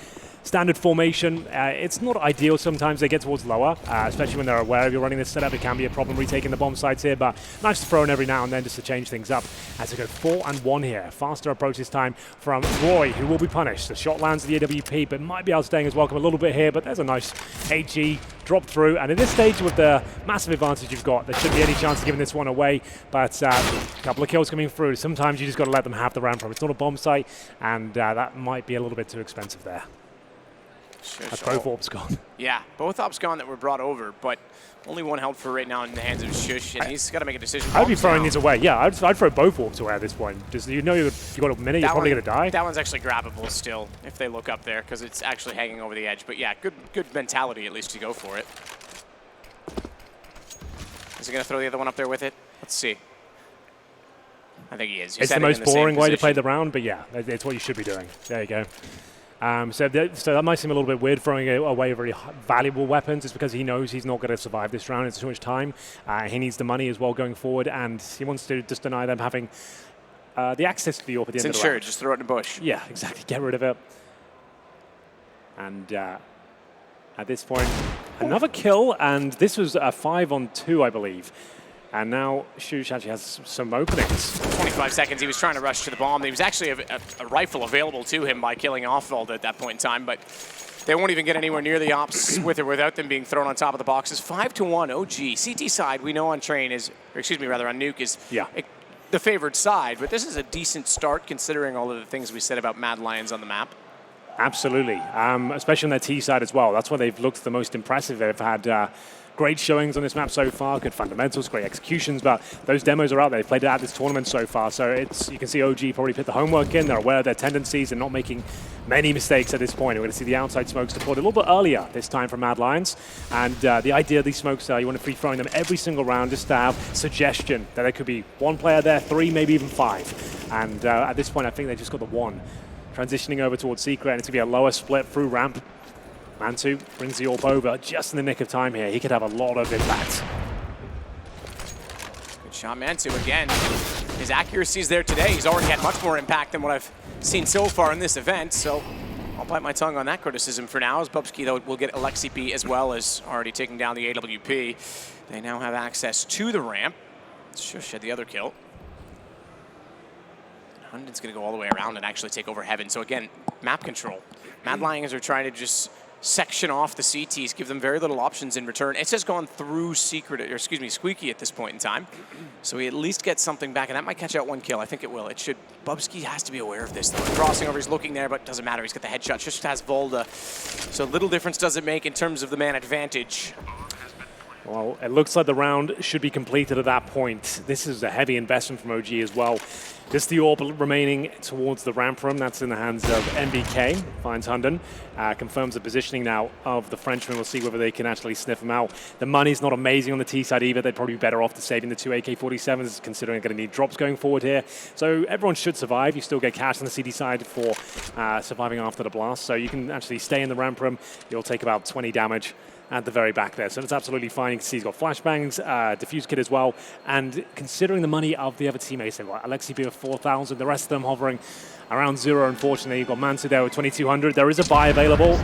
standard formation. It's not ideal sometimes. They get towards lower, especially when they're aware of you're running this setup. It can be a problem retaking the bomb sites here, but nice to throw in every now and then just to change things up. As they go 4-1 here. Faster approach this time from Roy, who will be punished. The shot lands the AWP, but might be outstaying his welcome a little bit here, but there's a nice HE drop through. And at this stage, with the massive advantage you've got, there shouldn't be any chance of giving this one away, but a couple of kills coming through. Sometimes you just got to let them have the ramp from. It's not a bomb site, and that might be a little bit too expensive there. Both AWPs gone.
Yeah, both AWPs gone that were brought over, but only 1 held for right now in the hands of Shush, and he's got to make a decision.
I'd be throwing these away. Yeah, I'd throw both AWPs away at this point. Just, you know, if you got a minute, you're probably going to die.
That one's actually grabbable still, if they look up there, because it's actually hanging over the edge. But yeah, good mentality at least to go for it. Is he going to throw the other one up there with it? Let's see. I think he is. He's
it's the most boring way to play the round, but yeah, it's what you should be doing. There you go. So that might seem a little bit weird, throwing away very valuable weapons. It's because he knows he's not going to survive this round. It's too much time. He needs the money as well going forward, and he wants to just deny them having the access to the AWP at the
It's
end of the round.
insured, just throw it in a bush.
Yeah, exactly. Get rid of it. And at this point, another kill, and this was a 5-on-2, I believe. And now Shush actually has some openings.
25 seconds, he was trying to rush to the bomb. There was actually a rifle available to him by killing off Volda at that point in time, but they won't even get anywhere near the ops with or without them being thrown on top of the boxes. 5-1 OG. CT side, we know on Train is, or excuse me, rather on Nuke is the favored side, but this is a decent start considering all of the things we said about Mad Lions on the map.
Absolutely, especially on their T side as well. That's where they've looked the most impressive. They've had great showings on this map so far, good fundamentals, great executions, but those demos are out there. They've played it at this tournament so far, so you can see OG probably put the homework in. They're aware of their tendencies and not making many mistakes at this point. We're going to see the outside smokes deployed a little bit earlier this time from Mad Lions, and the idea of these smokes are you want to free throwing them every single round just to have suggestion that there could be one player there, 3, maybe even 5, and at this point I think they just got the 1. Transitioning over towards Secret, and it's going to be a lower split through ramp. Mantu brings the AWP over just in the nick of time here. He could have a lot of impact.
Good shot, Mantu again. His accuracy is there today. He's already had much more impact than what I've seen so far in this event, so I'll bite my tongue on that criticism for now, as Bubsky, though, will get Alexi B as well as already taking down the AWP. They now have access to the ramp. Shush had the other kill. Hunden's going to go all the way around and actually take over Heaven. So again, map control. Mad Lions are trying to just section off the CTs, give them very little options in return. It's just gone through Secret, or excuse me, Squeaky at this point in time. So he at least gets something back, and that might catch out 1 kill. I think it will. It should. Bubsky has to be aware of this, though. Crossing over, he's looking there, but doesn't matter. He's got the headshot. Just has Volda. So little difference does it make in terms of the man advantage.
Well, it looks like the round should be completed at that point. This is a heavy investment from OG as well. Just the AWP remaining towards the ramp room. That's in the hands of MBK. Finds Hunden. Confirms the positioning now of the Frenchman. We'll see whether they can actually sniff him out. The money's not amazing on the T side either. They'd probably be better off to saving the 2 AK-47s, considering they're going to need drops going forward here. So everyone should survive. You still get cash on the CD side for surviving after the blast. So you can actually stay in the ramp room. You'll take about 20 damage at the very back there. So that's absolutely fine. You can see he's got flashbangs, diffuse kit as well. And considering the money of the other teammates, they've got Alexi B with 4,000, the rest of them hovering around 0, unfortunately. You've got Mansu there with 2,200. There is a buy available.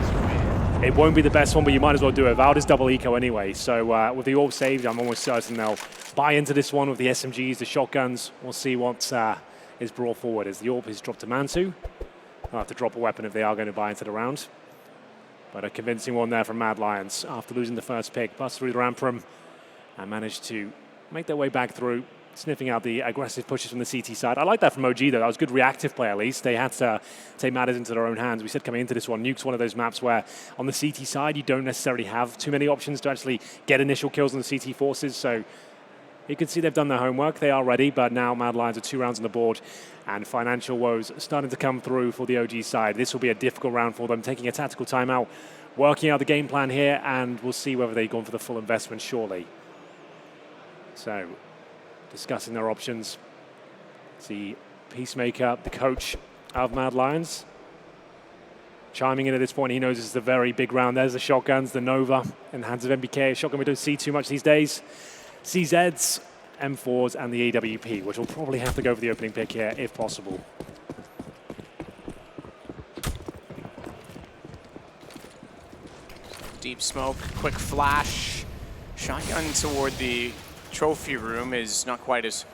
It won't be the best one, but you might as well do it. Vowed is double eco anyway. So with the AWP saved, I'm almost certain they'll buy into this one with the SMGs, the shotguns. We'll see what is brought forward as the AWP is dropped to Mansu. They'll have to drop a weapon if they are going to buy into the round. But a convincing one there from Mad Lions after losing the first pick. Bust through the ramp room and managed to make their way back through, sniffing out the aggressive pushes from the CT side. I like that from OG, though. That was good reactive play, at least. They had to take matters into their own hands. We said coming into this one, Nuke's one of those maps where on the CT side, you don't necessarily have too many options to actually get initial kills on the CT forces. So you can see they've done their homework. They are ready, but now Mad Lions are 2 rounds on the board, and financial woes starting to come through for the OG side. This will be a difficult round for them, taking a tactical timeout, working out the game plan here, and we'll see whether they've gone for the full investment shortly. So, discussing their options. See Peacemaker, the coach of Mad Lions, chiming in at this point. He knows this is a very big round. There's the shotguns, the Nova in the hands of MBK. A shotgun we don't see too much these days. CZs, M4s, and the AWP, which will probably have to go for the opening pick here if possible.
Deep smoke, quick flash. Shotgun toward the trophy room is not quite as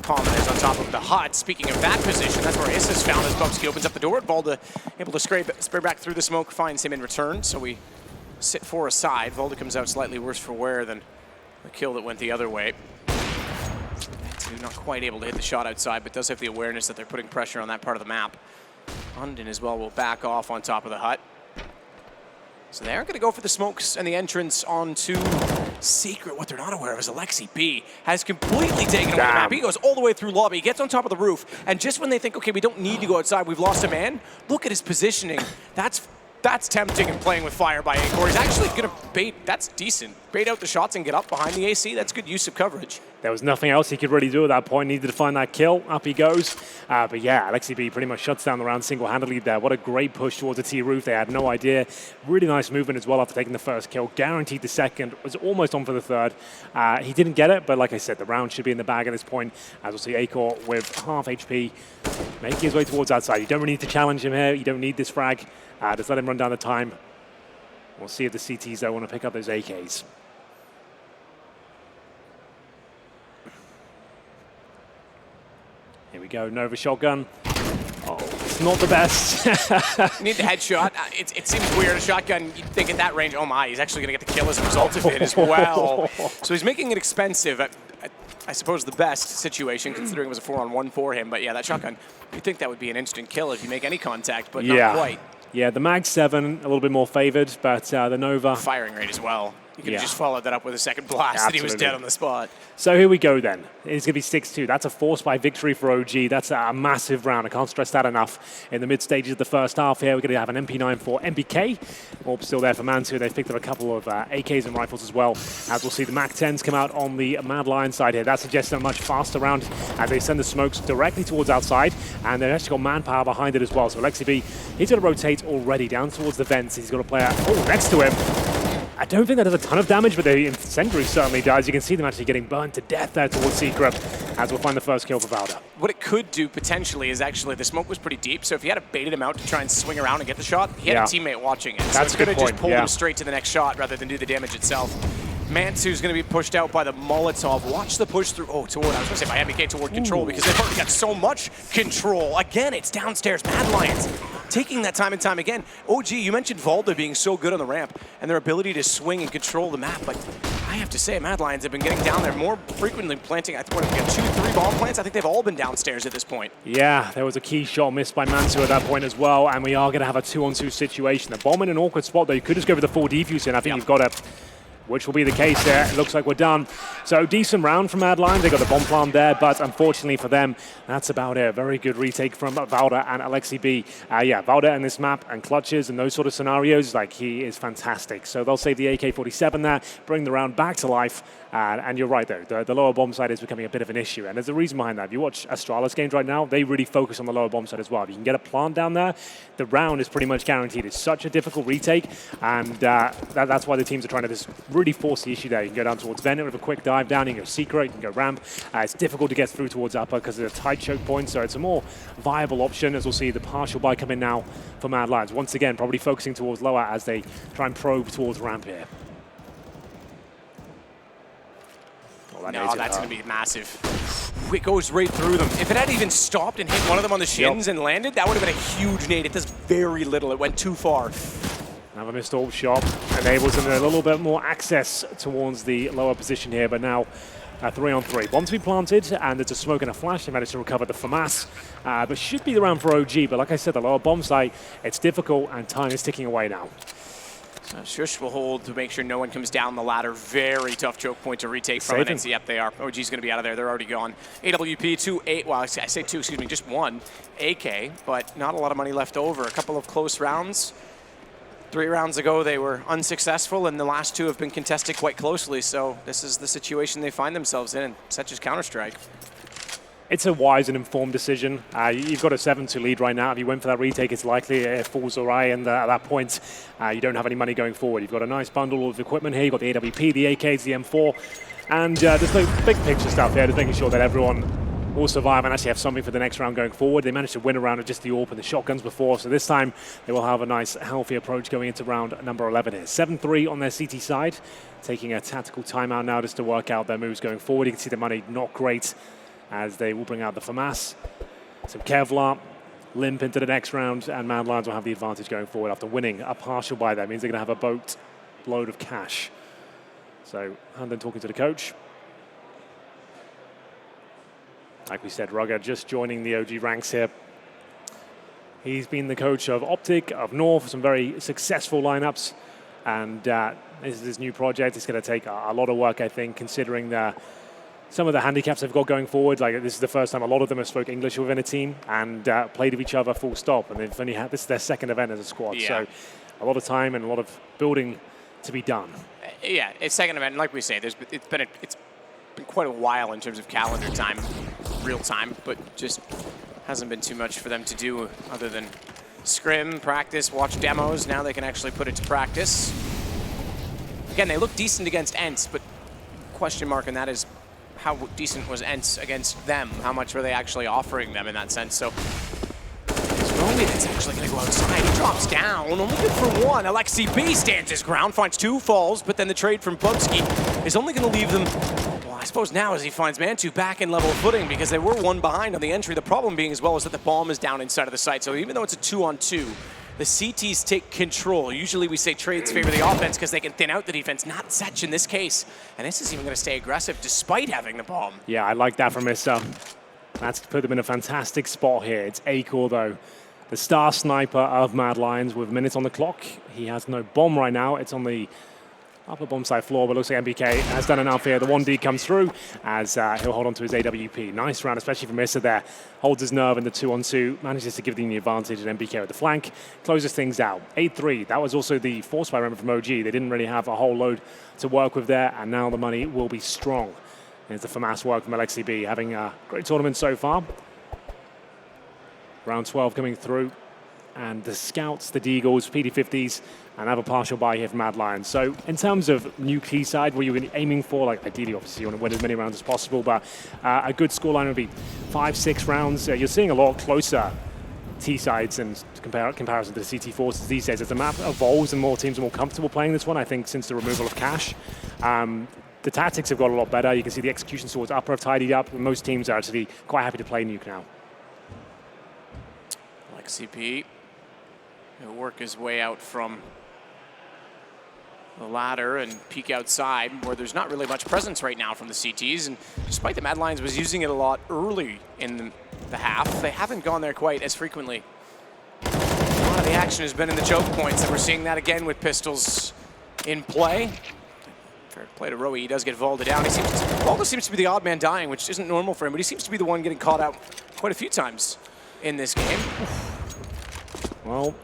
common as on top of the hut. Speaking of that position, that's where Issa's found as Bubsky opens up the door. Volda able to spray back through the smoke, finds him in return. So we sit 4 aside. Volda comes out slightly worse for wear than the kill that went the other way. Not quite able to hit the shot outside, but does have the awareness that they're putting pressure on that part of the map. Hunden as well will back off on top of the hut. So they aren't going to go for the smokes and the entrance onto Secret. What they're not aware of is Alexi B has completely taken away the map. He goes all the way through lobby, gets on top of the roof, and just when they think, okay, we don't need to go outside, we've lost a man, look at his positioning. That's tempting and playing with fire by Acor. He's actually going to bait, that's decent. Bait out the shots and get up behind the AC. That's good use of coverage.
There was nothing else he could really do at that point. Needed to find that kill. Up he goes. But yeah, Alexi pretty much shuts down the round single-handedly there. What a great push towards the T-roof. They had no idea. Really nice movement as well after taking the first kill. Guaranteed the second. Was almost on for the third. He didn't get it, but like I said, the round should be in the bag at this point. As we'll see Acor with half HP making his way towards outside. You don't really need to challenge him here. You don't need this frag. Just let him run down the time. We'll see if the CTs, though, want to pick up those AKs. Here we go, Nova shotgun. Oh, it's not the best.
You need the headshot. It seems weird, a shotgun, you'd think at that range, oh my, he's actually going to get the kill as a result of it as well. So he's making it expensive. I suppose the best situation, considering it was a 4-on-1 for him. But yeah, that shotgun, you'd think that would be an instant kill if you make any contact, but not quite.
Yeah, the Mag 7, a little bit more favored, but the Nova...
Firing rate as well. You could have just followed that up with a second blast and he was dead on the spot.
So here we go then. It's going to be 6-2. That's a force by victory for OG. That's a massive round. I can't stress that enough. In the mid stages of the first half here, we're going to have an MP9 for MBK. Orb still there for Mansu. They've picked up a couple of AKs and rifles as well. As we'll see the Mac 10s come out on the Mad Lion side here. That suggests a much faster round as they send the smokes directly towards outside. And they've actually got manpower behind it as well. So Alexi, he's going to rotate already down towards the vents. He's got a player next to him. I don't think that does a ton of damage, but the incendiary certainly does. You can see them actually getting burned to death there towards Secret, as we'll find the first kill for Valda.
What it could do potentially is actually the smoke was pretty deep, so if he had baited him out to try and swing around and get the shot, he had a teammate watching it. So
that's
it's going to just pull him straight to the next shot rather than do the damage itself. Mansu's going to be pushed out by the Molotov. Watch the push through, I was going to say by MBK toward control because they've already got so much control. Again, it's downstairs, Mad Lions. Taking that time and time again. OG, you mentioned Valda being so good on the ramp and their ability to swing and control the map, but I have to say, Mad Lions have been getting down there more frequently, planting, I think, we got 2-3 bomb plants. I think they've all been downstairs at this point. Yeah,
there was a key shot missed by Mansu at that point as well, and we are going to have a 2-on-2 situation. The bomb in an awkward spot, though. You could just go for the full defuse, and I think you've got to... Which will be the case there. It looks like we're done. So decent round from Mad Lions. They got the bomb plant there, but unfortunately for them, that's about it. Very good retake from Valda and Alexi B. Valda in this map and clutches and those sort of scenarios, he is fantastic. So they'll save the AK-47 there, bring the round back to life. And you're right, though. The lower bomb side is becoming a bit of an issue. And there's a reason behind that. If you watch Astralis games right now, they really focus on the lower bomb side as well. If you can get a plant down there, the round is pretty much guaranteed. It's such a difficult retake. And that's why the teams are trying to just really force the issue there. You can go down towards Venom with a quick dive down. You can go Secret, you can go Ramp. It's difficult to get through towards Upper because of the tight choke point. So it's a more viable option, as we'll see the partial buy come in now for Mad Lions. Once again, probably focusing towards lower as they try and probe towards Ramp here.
No, that's going to be massive. It goes right through them. If it had even stopped and hit one of them on the shins and landed, that would have been a huge nade. It does very little. It went too far.
Another missed orb shot enables them a little bit more access towards the lower position here, but now 3-on-3. Bomb to be planted, and there's a smoke and a flash. They managed to recover the FAMAS, but should be the round for OG. But like I said, the lower bomb site, it's difficult, and time is ticking away now.
So Shush will hold to make sure no one comes down the ladder. Very tough choke point to retake from it. Yep, they are. OG's going to be out of there. They're already gone. AWP, 2-8. Well, I say 2, excuse me, just 1 AK, but not a lot of money left over. A couple of close rounds. 3 rounds ago, they were unsuccessful, and the last 2 have been contested quite closely. So this is the situation they find themselves in, such as Counter-Strike.
It's a wise and informed decision. You've got a 7-2 lead right now. If you went for that retake, it's likely it falls awry, and at that point, you don't have any money going forward. You've got a nice bundle of equipment here. You've got the AWP, the AKs, the M4, and there's no big picture stuff there, just making sure that everyone will survive and actually have something for the next round going forward. They managed to win a round with just the AWP and the shotguns before, so this time they will have a nice, healthy approach going into round number 11 here. 7-3 on their CT side, taking a tactical timeout now just to work out their moves going forward. You can see the money not great, as they will bring out the FAMAS. Some Kevlar, limp into the next round, and Mad Lions will have the advantage going forward after winning a partial buy. That means they're going to have a boat load of cash. So, Handon talking to the coach. Like we said, Rugger just joining the OG ranks here. He's been the coach of Optic, of North, some very successful lineups. And this is his new project. It's going to take a lot of work, I think, considering some of the handicaps they've got going forward. Like, this is the first time a lot of them have spoke English within a team and played with each other full stop. And they've only had, this is their second event as a squad. Yeah. So a lot of time and a lot of building to be done.
Yeah, it's second event. And like we say, it's been quite a while in terms of calendar time, real time, but just hasn't been too much for them to do other than scrim, practice, watch demos. Now they can actually put it to practice. Again, they look decent against Ents, but question mark on that is how decent was Ents against them? How much were they actually offering them in that sense? So it's Romy that's actually going to go outside. He drops down, only good for one. Alexi B stands his ground, finds 2 falls, but then the trade from Bubsky is only going to leave them, well, I suppose now as he finds Mantu back in level footing because they were 1 behind on the entry. The problem being as well is that the bomb is down inside of the site. So even though it's a 2-on-2, the CTs take control. Usually we say trades favor the offense because they can thin out the defense. Not such in this case. And this is even going to stay aggressive despite having the bomb.
Yeah, I like that from Issa. That's put them in a fantastic spot here. It's Acor, though, the star sniper of Mad Lions with minutes on the clock. He has no bomb right now. It's on the upper bomb side floor, but looks like MBK has done enough here. The 1D comes through as he'll hold on to his AWP. Nice round, especially from Issa there. Holds his nerve in the 2-on-2, manages to give them the advantage, and MBK with the flank closes things out. 8-3, that was also the force fire remember from OG. They didn't really have a whole load to work with there, and now the money will be strong. It's the FAMAS work from Alexi B, having a great tournament so far. Round 12 coming through, and the Scouts, the Deagles, PD50s, and have a partial buy here from Mad Lions. So in terms of Nuke side, what you're aiming for, like ideally, obviously, you want to win as many rounds as possible, but a good scoreline would be 5-6 rounds. You're seeing a lot closer T-sides in comparison to the CT forces these days. As the map evolves and more teams are more comfortable playing this one, I think since the removal of Cash, the tactics have got a lot better. You can see the execution towards upper have tidied up, and most teams are actually quite happy to play Nuke now.
Alexi B will work his way out from the ladder and peek outside where there's not really much presence right now from the CTs. And despite the Mad Lions was using it a lot early in the half, they haven't gone there quite as frequently. A lot of the action has been in the choke points, and we're seeing that again with pistols in play. Fair play to Rowie, he does get vaulted down. Valda seems to be the odd man dying, which isn't normal for him, but he seems to be the one getting caught out quite a few times in this game.
Well,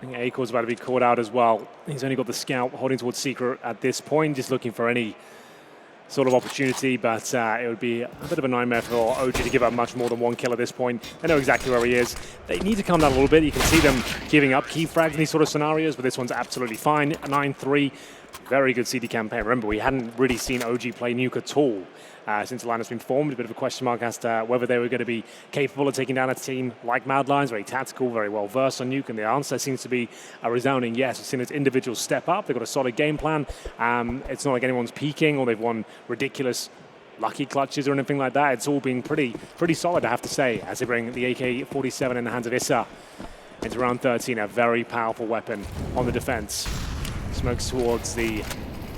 I think Acor's about to be caught out as well. He's only got the scout holding towards Secret at this point, just looking for any sort of opportunity, but it would be a bit of a nightmare for OG to give up much more than 1 kill at this point. They know exactly where he is. They need to calm down a little bit. You can see them giving up key frags in these sort of scenarios, but this one's absolutely fine. 9-3, very good CD campaign. Remember, we hadn't really seen OG play Nuke at all since the line has been formed. A bit of a question mark as to whether they were going to be capable of taking down a team like Mad Lions, very tactical, very well versed on Nuke, and the answer seems to be a resounding yes. We've seen its individuals step up. They've got a solid game plan. It's not like anyone's peaking or they've won ridiculous lucky clutches or anything like that. It's all been pretty solid, I have to say, as they bring the AK-47 in the hands of Issa into round 13, a very powerful weapon on the defense. Smokes towards the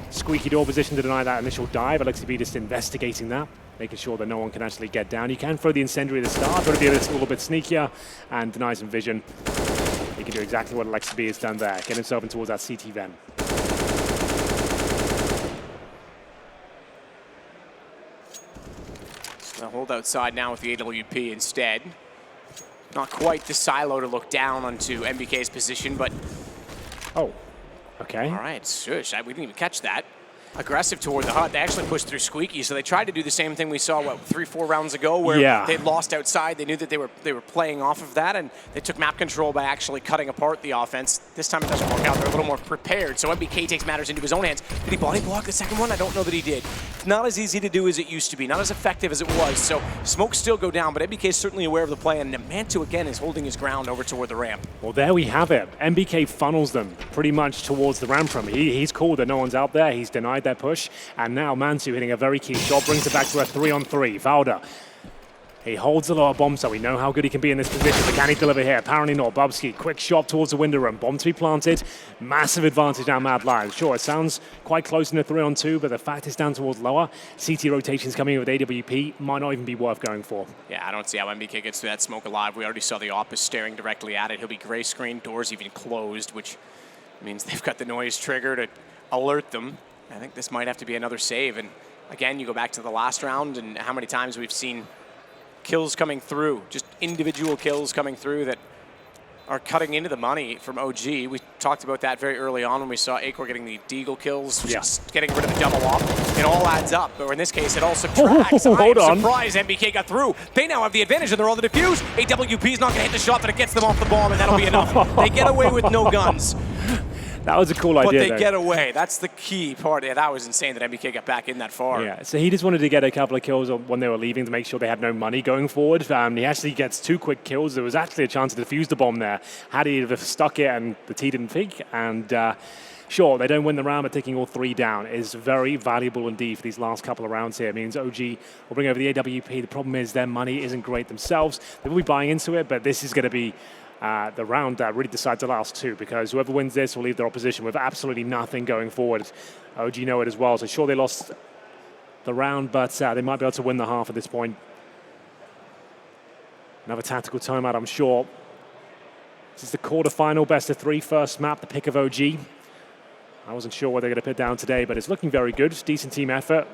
squeaky door position to deny that initial dive. Alexi B just investigating that, making sure that no one can actually get down. You can throw the incendiary at the start, try to be a little bit sneakier, and denies him vision. He can do exactly what Alexi B has done there, get himself in towards that CT vent.
So hold outside now with the AWP instead. Not quite the silo to look down onto MBK's position, but...
Oh. Okay.
All right, shush. We didn't even catch that. Aggressive toward the hut. They actually pushed through Squeaky, so they tried to do the same thing we saw, 3-4 rounds ago, where they lost outside. They knew that they were playing off of that, and they took map control by actually cutting apart the offense. This time it doesn't work out. They're a little more prepared, so MBK takes matters into his own hands. Did he body block the second one? I don't know that he did. It's not as easy to do as it used to be, not as effective as it was, so smokes still go down, but MBK is certainly aware of the play, and Mantu again is holding his ground over toward the ramp.
Well, there we have it. MBK funnels them pretty much towards the ramp from him. He's called that no one's out there. He's denied their push. And now Mantu hitting a very key shot, brings it back to a 3-on-3. Valda, he holds a lot of bombs, so we know how good he can be in this position, but can he deliver here? Apparently not. Bubsky, quick shot towards the window room. Bomb to be planted. Massive advantage now, Mad Lions. Sure, it sounds quite close in the 3-on-2, but the fact it's down towards lower. CT rotations coming in with AWP might not even be worth going for.
Yeah, I don't see how MBK gets through that smoke alive. We already saw the Opus staring directly at it. He'll be gray screen, doors even closed, which means they've got the noise trigger to alert them. I think this might have to be another save. And again, you go back to the last round and how many times we've seen kills coming through, just individual kills coming through that are cutting into the money from OG. We talked about that very early on when we saw Acor getting the deagle kills, just getting rid of the double up. It all adds up, or in this case, it all subtracts.
Hold on.
Surprised MBK got through. They now have the advantage, and they're on the defuse. AWP is not going to hit the shot, but it gets them off the bomb, and that'll be enough. They get away with no guns.
That was a cool idea,
But they
though.
get away. That's the key part. Yeah, that was insane that MBK got back in that far.
Yeah, so he just wanted to get a couple of kills when they were leaving to make sure they had no money going forward. He actually gets 2 quick kills. There was actually a chance to defuse the bomb there. Had he have stuck it and the T didn't peek. And sure, they don't win the round, but taking all 3 down is very valuable indeed for these last couple of rounds here. It means OG will bring over the AWP. The problem is their money isn't great themselves. They will be buying into it, but this is going to be the round that really decides the last 2, because whoever wins this will leave their opposition with absolutely nothing going forward. OG know it as well, so sure they lost the round, but they might be able to win the half at this point. Another tactical timeout, I'm sure. This is the quarterfinal, best of 3 first map, the pick of OG. I wasn't sure what they're going to put down today, but it's looking very good. Decent team effort.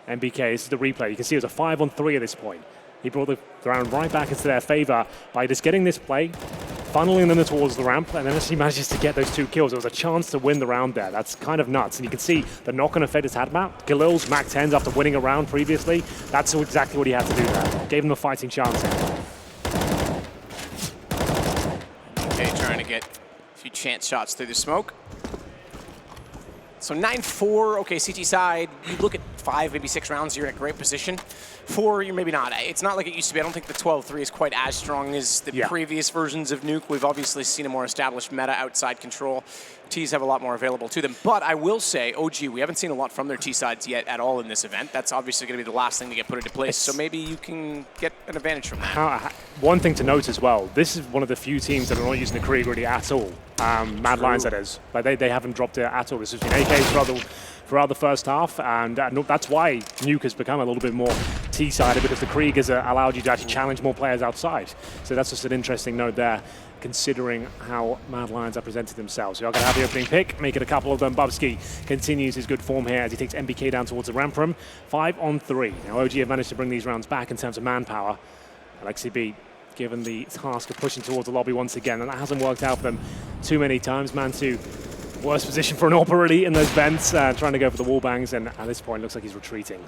MBK, this is the replay. You can see it was a 5-on-3 at this point. He brought the round right back into their favor by just getting this play, funneling them towards the ramp, and then as he manages to get those 2 kills, there was a chance to win the round there. That's kind of nuts. And you can see the knock-on effect it's had. Galil's Mac 10s after winning a round previously. That's exactly what he had to do there. Gave him a fighting chance there.
Okay, trying to get a few chance shots through the smoke. So 9-4, okay, CT side, you look at 5, maybe 6 rounds, you're in a great position. 4, you're maybe not. It's not like it used to be. I don't think the 12-3 is quite as strong as the previous versions of Nuke. We've obviously seen a more established meta outside control. Ts have a lot more available to them. But I will say, OG, we haven't seen a lot from their T sides yet at all in this event. That's obviously going to be the last thing to get put into place. So maybe you can get an advantage from that.
One thing to note as well, this is one of the few teams that are not using the Krieg really at all. Mad Lions, that is. Like they haven't dropped it at all. This has been AKs throughout the first half, and that's why Nuke has become a little bit more T-sided, because the Krieg has allowed you to actually challenge more players outside. So that's just an interesting note there, considering how Mad Lions have presented themselves. You're going to have the opening pick, make it a couple of them. Bubsky continues his good form here as he takes MBK down towards the ramp room. 5-on-3. Now OG have managed to bring these rounds back in terms of manpower. Alexi B given the task of pushing towards the lobby once again, and that hasn't worked out for them too many times. Mantu, worst position for an AWP really in those vents, trying to go for the wall bangs, and at this point looks like he's retreating.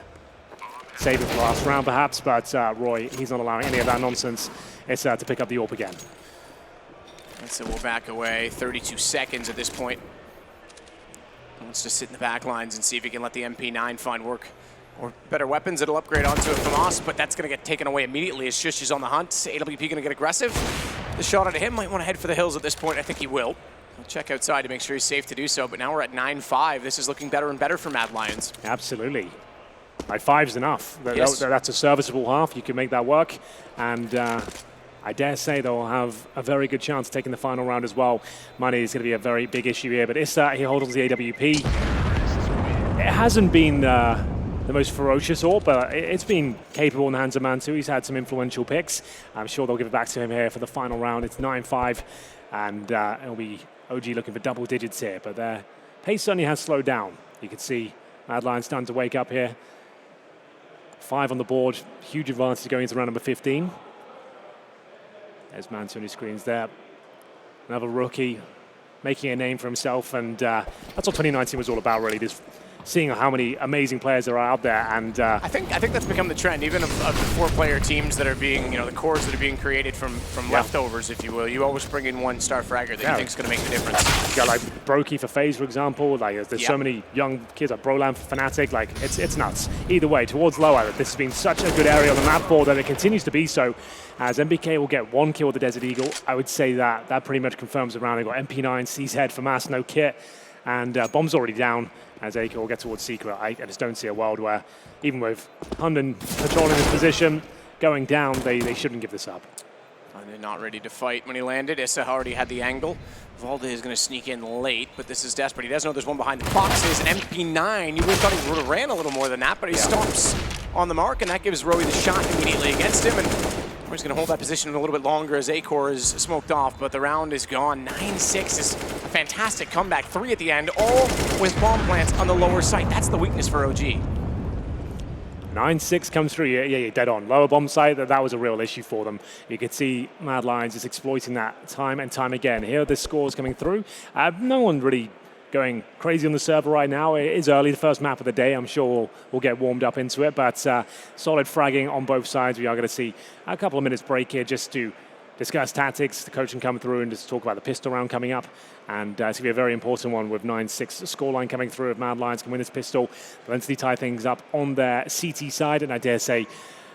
Save it for the last round perhaps, but Roy, he's not allowing any of that nonsense. It's to pick up the AWP again.
And so we'll back away. 32 seconds at this point. Wants to sit in the back lines and see if he can let the MP9 find work or better weapons. It'll upgrade onto it from us, but that's going to get taken away immediately as Shush is on the hunt. AWP going to get aggressive. The shot out of him might want to head for the hills at this point. I think he will. We'll check outside to make sure he's safe to do so, but now we're at 9-5. This is looking better and better for Mad Lions.
Absolutely. Like 5's enough.
Yes.
That's a serviceable half. You can make that work, and I dare say they'll have a very good chance of taking the final round as well. Money is going to be a very big issue here, but Issa, he holds on to the AWP. It hasn't been the most ferocious AWP, but it's been capable in the hands of Mantu. He's had some influential picks. I'm sure they'll give it back to him here for the final round. It's 9-5, and it'll be OG looking for double digits here, but their pace certainly has slowed down. You can see Mad Lions starting to wake up here. 5 on the board, huge advantage going into round number 15. There's Mantu on his screens there. Another rookie making a name for himself, and that's what 2019 was all about, really. Just seeing how many amazing players there are out there, and
I think that's become the trend, even of the 4-player teams that are being, the cores that are being created from leftovers, if you will. You always bring in one star fragger that you think is going to make the difference.
You got like Brokey for FaZe, for example. Like there's so many young kids like Brolam for Fnatic. Like it's nuts. Either way, towards lower, this has been such a good area on the map board, and it continues to be so. As MBK will get 1 kill with the Desert Eagle, I would say that pretty much confirms the round. They've got MP9, C's head for Mass, no kit, and Bomb's already down. As Acor will get towards Secret, I just don't see a world where, even with Hunden patrolling his position, going down, they shouldn't give this up.
And they're not ready to fight when he landed. Issa already had the angle. Valde is going to sneak in late, but this is desperate. He doesn't know there's one behind the boxes. An MP9, you would have thought he would have ran a little more than that, but he stomps on the mark, and that gives Rowie the shot immediately against him. And Roy's going to hold that position a little bit longer as Acor is smoked off, but the round is gone. 9-6 is a fantastic comeback. 3 at the end, all with bomb plants on the lower site. That's the weakness for OG.
And 9-6 comes through. Yeah, you're dead on. Lower bomb site, that was a real issue for them. You could see Mad Lions just exploiting that time and time again. Here are the scores coming through. No one really going crazy on the server right now. It is early, the first map of the day. I'm sure we'll get warmed up into it, but solid fragging on both sides. We are going to see a couple of minutes break here just to discuss tactics, the coaching come through, and just talk about the pistol round coming up. And it's going to be a very important one with 9-6 scoreline coming through. If Mad Lions can win this pistol, they'll instantly tie things up on their CT side, and I dare say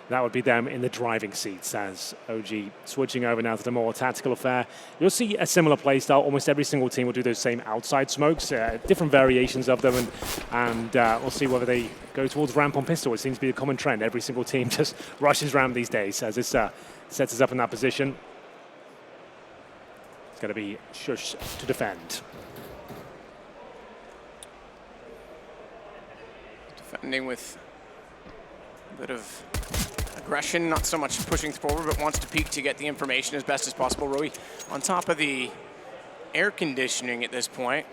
that would be them in the driving seats as OG switching over now to the more tactical affair. You'll see a similar playstyle. Almost every single team will do those same outside smokes, different variations of them, and we'll see whether they go towards ramp on pistol. It seems to be a common trend. Every single team just rushes ramp these days as this sets us up in that position. It's going to be Shush to defend.
Defending with a bit of aggression, not so much pushing forward, but wants to peek to get the information as best as possible. Rui on top of the air conditioning at this point.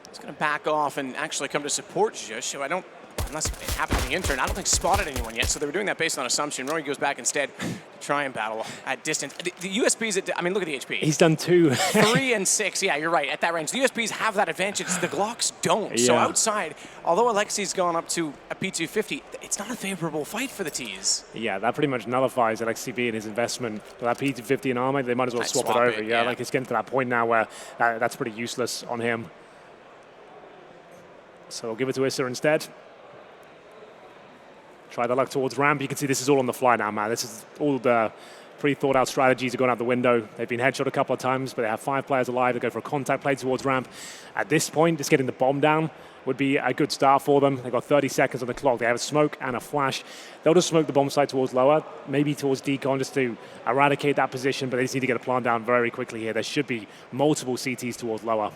He's going to back off and actually come to support Shush, who I don't, unless it happened to the intern, I don't think spotted anyone yet, so they were doing that based on assumption. Rory goes back instead to try and battle at distance. The USPs, I mean, look at the HP.
He's done 2.
3 and 6, yeah, you're right, at that range. The USPs have that advantage, the Glocks don't.
Yeah.
So outside, although Alexi's gone up to a P250, it's not a favorable fight for the Ts.
Yeah, that pretty much nullifies LXCB and his investment. With that P250 in armor, they might as well swap it over. Yeah, like it's getting to that point now where that's pretty useless on him. So we'll give it to Issa instead. Try the luck towards ramp. You can see this is all on the fly now, man. This is all the pre-thought out strategies are going out the window. They've been headshot a couple of times, but they have 5 players alive. They go for a contact play towards ramp. At this point, just getting the bomb down would be a good start for them. They've got 30 seconds on the clock. They have a smoke and a flash. They'll just smoke the bomb site towards lower, maybe towards decon just to eradicate that position, but they just need to get a plant down very quickly here. There should be multiple CTs towards lower.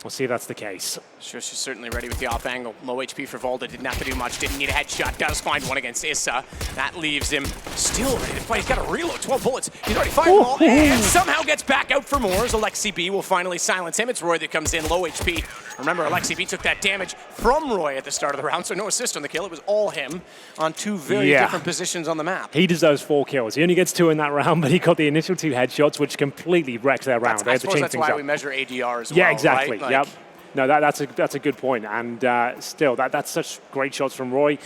We'll see if that's the case.
Sure, she's certainly ready with the off angle. Low HP for Volda, didn't have to do much, didn't need a headshot. Does find one against Issa. That leaves him still ready to fight. He's got a reload, 12 bullets. He's already fired them all, and somehow gets back out for more as Alexi B will finally silence him. It's Roy that comes in, low HP. Remember, Alexi B took that damage from Roy at the start of the round, so no assist on the kill. It was all him on 2 very different positions on the map.
He deserves 4 kills. He only gets 2 in that round, but he got the initial 2 headshots, which completely wrecked their round.
I suppose that's why we measure ADR as well,
yeah, exactly.
Right?
Yep. No, that's a good point, and still, that's such great shots from Roy.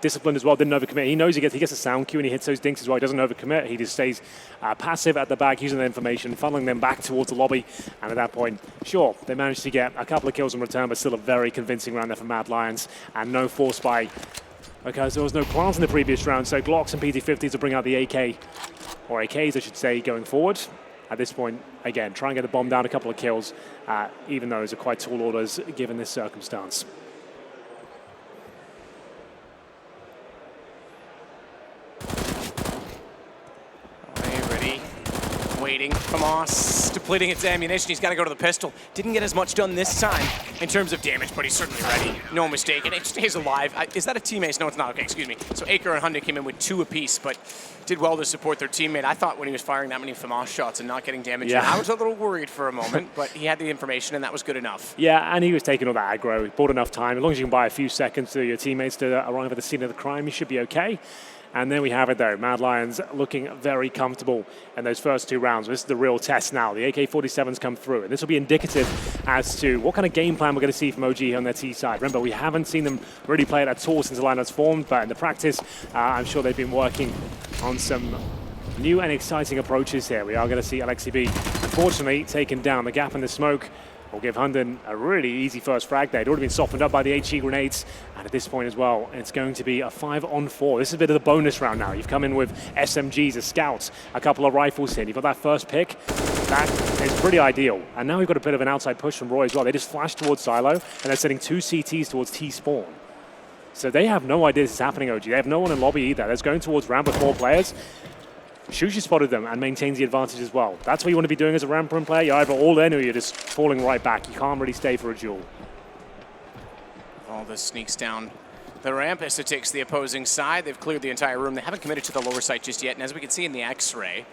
Disciplined as well, didn't overcommit. He knows he gets a sound cue and he hits those dinks as well. He doesn't overcommit. He just stays passive at the back, using the information, funneling them back towards the lobby. And at that point, sure, they managed to get a couple of kills in return, but still a very convincing round there for Mad Lions, and no force buy because there was no plants in the previous round. So Glocks and PT50s to bring out the AK, or AKs, I should say, going forward. At this point, again, try and get the bomb down, a couple of kills, even though those are quite tall orders given this circumstance.
Ready, waiting. Famas depleting its ammunition. He's got to go to the pistol. Didn't get as much done this time in terms of damage, but he's certainly ready. No mistake. And it stays alive. Is that a teammate? No, it's not. Okay, excuse me. So Aker and Hyundai came in with 2 apiece, but did well to support their teammate. I thought when he was firing that many FAMAS shots and not getting damage, I was a little worried for a moment, but he had the information and that was good enough.
Yeah, and he was taking all that aggro. He bought enough time. As long as you can buy a few seconds to your teammates to arrive at the scene of the crime, you should be okay. And there we have it, though. Mad Lions looking very comfortable in those first 2 rounds. This is the real test now. The AK-47s come through, and this will be indicative as to what kind of game plan we're going to see from OG on their T side. Remember, we haven't seen them really play it at all since the lineup's formed, but in the practice, I'm sure they've been working on some new and exciting approaches here. We are going to see Alexi B, unfortunately, taken down. The gap in the smoke will give Hunden a really easy first frag there. It already been softened up by the HE grenades, and at this point as well, it's going to be a 5-on-4. This is a bit of the bonus round now. You've come in with SMGs as scouts, a couple of rifles here. You've got that first pick. That is pretty ideal. And now we've got a bit of an outside push from Roy as well. They just flashed towards Silo, and they're sending 2 CTs towards T-spawn. So they have no idea this is happening, OG. They have no one in lobby either. They're going towards ramp with 4 players. Shushi spotted them and maintains the advantage as well. That's what you want to be doing as a ramp room player. You're either all in or you're just falling right back. You can't really stay for a duel.
All this sneaks down the ramp. Issa takes the opposing side. They've cleared the entire room. They haven't committed to the lower site just yet. And as we can see in the X-ray,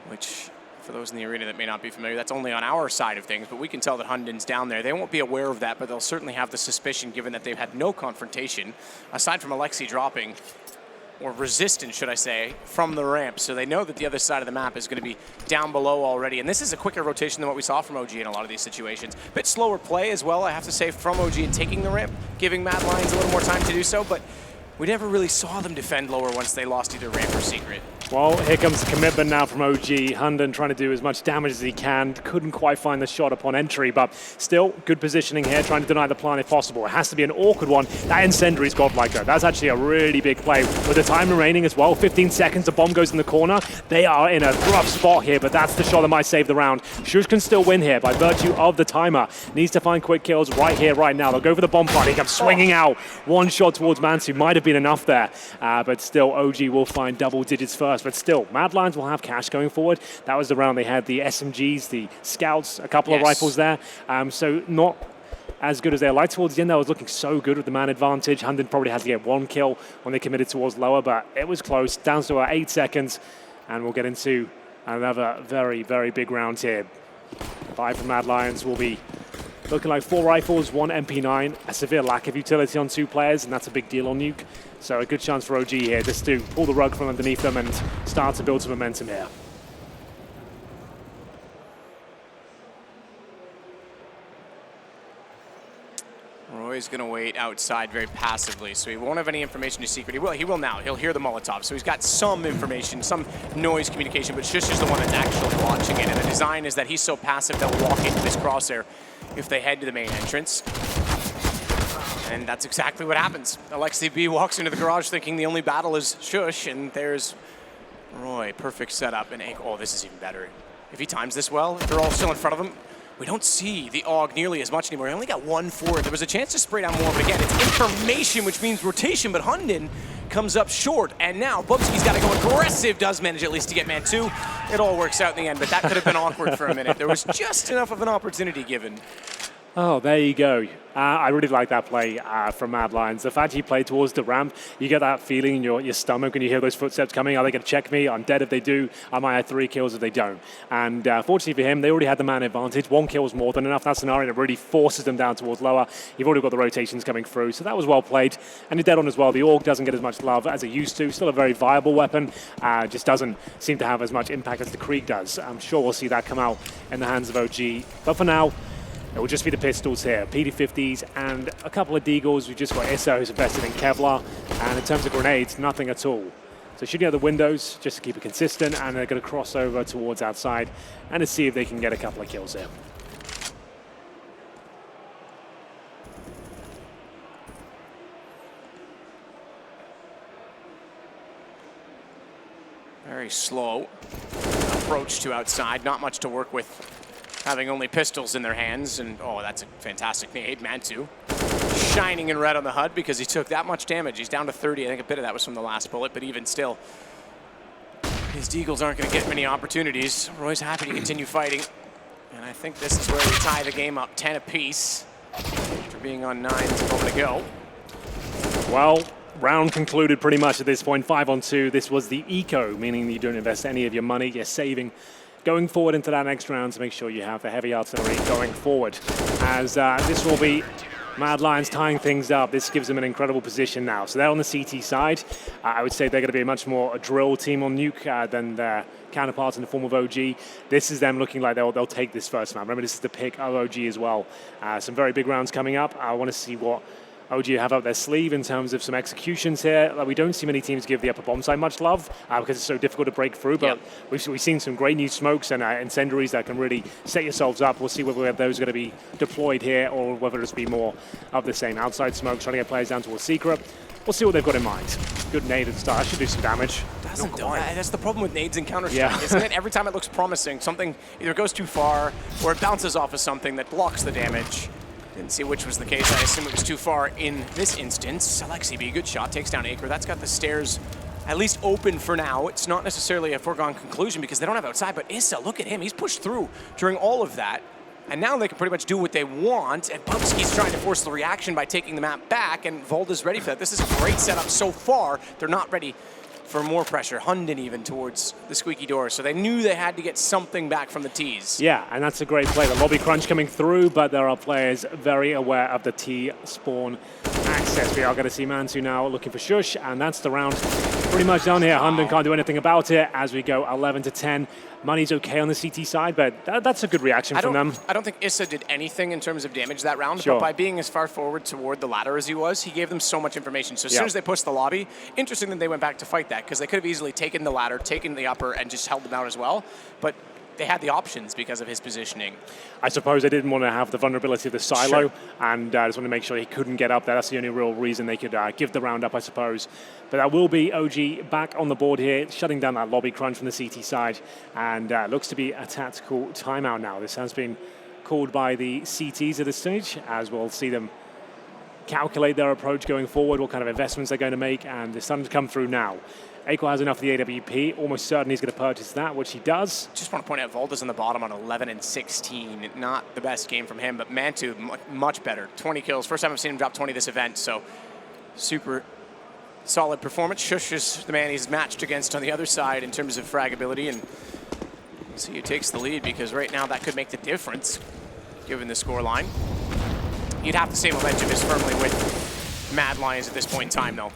which For those in the arena that may not be familiar, that's only on our side of things, but we can tell that Hunden's down there. They won't be aware of that, but they'll certainly have the suspicion given that they've had no confrontation, aside from Alexi dropping, or resistance, should I say, from the ramp. So they know that the other side of the map is going to be down below already. And this is a quicker rotation than what we saw from OG in a lot of these situations. A bit slower play as well, I have to say, from OG in taking the ramp, giving Mad Lions a little more time to do so, but we never really saw them defend lower once they lost either ramp or secret.
Well, here comes the commitment now from OG. Hunden trying to do as much damage as he can. Couldn't quite find the shot upon entry, but still good positioning here, trying to deny the plan if possible. It has to be an awkward one. That incendiary's godlike though. That's actually a really big play. With the time remaining as well, 15 seconds, the bomb goes in the corner. They are in a rough spot here, but that's the shot that might save the round. Shush can still win here by virtue of the timer. Needs to find quick kills right here, right now. They'll go for the bomb party. He comes swinging out. One shot towards Mansu might have been enough there, but still OG will find double digits first. But still, Mad Lions will have cash going forward. That was the round they had the SMGs, the Scouts, a couple of rifles there. So not as good as they like towards the end. That was looking so good with the man advantage. Hunden probably had to get one kill when they committed towards lower, but it was close. Down to 8 seconds, and we'll get into another very, very big round here. 5 from Mad Lions will be looking like 4 rifles, 1 MP9, a severe lack of utility on 2 players, and that's a big deal on Nuke. So a good chance for OG here just to pull the rug from underneath them and start to build some momentum here.
Roy's going to wait outside very passively, so he won't have any information to secret. He will now. He'll hear the Molotov, so he's got some information, some noise communication, but Shush is the one that's actually watching it, and the design is that he's so passive they'll walk into this crosshair if they head to the main entrance. And that's exactly what happens. Alexi B walks into the garage thinking the only battle is Shush, and there's Roy. Perfect setup, and oh, this is even better. If he times this well, if they're all still in front of him, we don't see the AUG nearly as much anymore. He only got 1 for it. There was a chance to spray down more, but again, it's information, which means rotation, but Hunden comes up short, and now Bubsky's got to go aggressive, does manage at least to get man 2. It all works out in the end, but that could have been awkward for a minute. There was just enough of an opportunity given.
Oh, there you go. I really like that play from Mad Lions. The fact he played towards the ramp, you get that feeling in your stomach when you hear those footsteps coming. Are they going to check me? I'm dead if they do. I might have 3 kills if they don't. And fortunately for him, they already had the man advantage. 1 kill was more than enough. That scenario that really forces them down towards lower. You've already got the rotations coming through, so that was well played. And you're dead on as well. The AUG doesn't get as much love as it used to. Still a very viable weapon. Just doesn't seem to have as much impact as the Krieg does. I'm sure we'll see that come out in the hands of OG. But for now, it will just be the pistols here, PD-50s and a couple of Deagles. We've just got Issa, who's invested in Kevlar, and in terms of grenades, nothing at all. So shooting at the windows just to keep it consistent, and they're going to cross over towards outside and to see if they can get a couple of kills here.
Very slow approach to outside, not much to work with, having only pistols in their hands, and oh, that's a fantastic nade. Mantu shining in red on the HUD because he took that much damage. He's down to 30. I think a bit of that was from the last bullet, but even still, his Deagles aren't going to get many opportunities. Roy's happy to continue fighting, and I think this is where we tie the game up 10 apiece after being on 9s a moment ago.
Well, round concluded pretty much at this point, 5-on-2. This was the eco, meaning you don't invest any of your money, you're saving going forward into that next round to make sure you have the heavy artillery going forward. As this will be Mad Lions tying things up. This gives them an incredible position now. So they're on the CT side. I would say they're going to be much more a drill team on Nuke than their counterparts in the form of OG. This is them looking like they'll take this first map. Remember, this is the pick of OG as well. Some very big rounds coming up. I want to see what OG have up their sleeve in terms of some executions here. Like, we don't see many teams give the upper bomb side much love because it's so difficult to break through, but we've seen some great new smokes and incendiaries that can really set yourselves up. We'll see whether those are going to be deployed here or whether it's be more of the same. Outside smokes, trying to get players down towards Secret. We'll see what they've got in mind. Good nade at the start. That should do some damage.
Doesn't do it. That's the problem with nades in Counter-Strike, isn't it? Every time it looks promising, something either goes too far or it bounces off of something that blocks the damage. Didn't see which was the case. I assume it was too far in this instance. Alexi B, good shot, takes down Acre. That's got the stairs at least open for now. It's not necessarily a foregone conclusion because they don't have outside, but Issa, look at him. He's pushed through during all of that. And now they can pretty much do what they want, and Bubsky's trying to force the reaction by taking the map back, and Volda's ready for that. This is a great setup so far. They're not ready for more pressure. Hunden even towards the squeaky door. So they knew they had to get something back from the T's.
Yeah, and that's a great play. The lobby crunch coming through, but there are players very aware of the T spawn access. We are going to see Mansu now looking for Shush, and that's the round pretty much done here. Hunden can't do anything about it as we go 11-10. Money's okay on the CT side, but that's a good reaction from them.
I don't think Issa did anything in terms of damage that round,
Sure.
but by being as far forward toward the ladder as he was, he gave them so much information. So as soon as they pushed the lobby, interesting that they went back to fight that, because they could have easily taken the ladder, taken the upper, and just held them out as well. But they had the options because of his positioning.
I suppose they didn't want to have the vulnerability of the silo,
Sure.
and just want to make sure he couldn't get up there. That's the only real reason they could give the round up, I suppose. But that will be OG back on the board here, shutting down that lobby crunch from the CT side, and looks to be a tactical timeout now. This has been called by the CTs at this stage, as we'll see them calculate their approach going forward, what kind of investments they're going to make, and it's starting to come through now. Aiko has enough of the AWP, almost certain he's going to purchase that, which he does.
Just want to point out Volda's on the bottom on 11-16. Not the best game from him, but Mantu, much better. 20 kills. First time I've seen him drop 20 this event, so super solid performance. Shush is the man he's matched against on the other side in terms of fragability, and see who takes the lead, because right now that could make the difference, given the score line. You'd have to say momentum is firmly with Mad Lions at this point in time, though.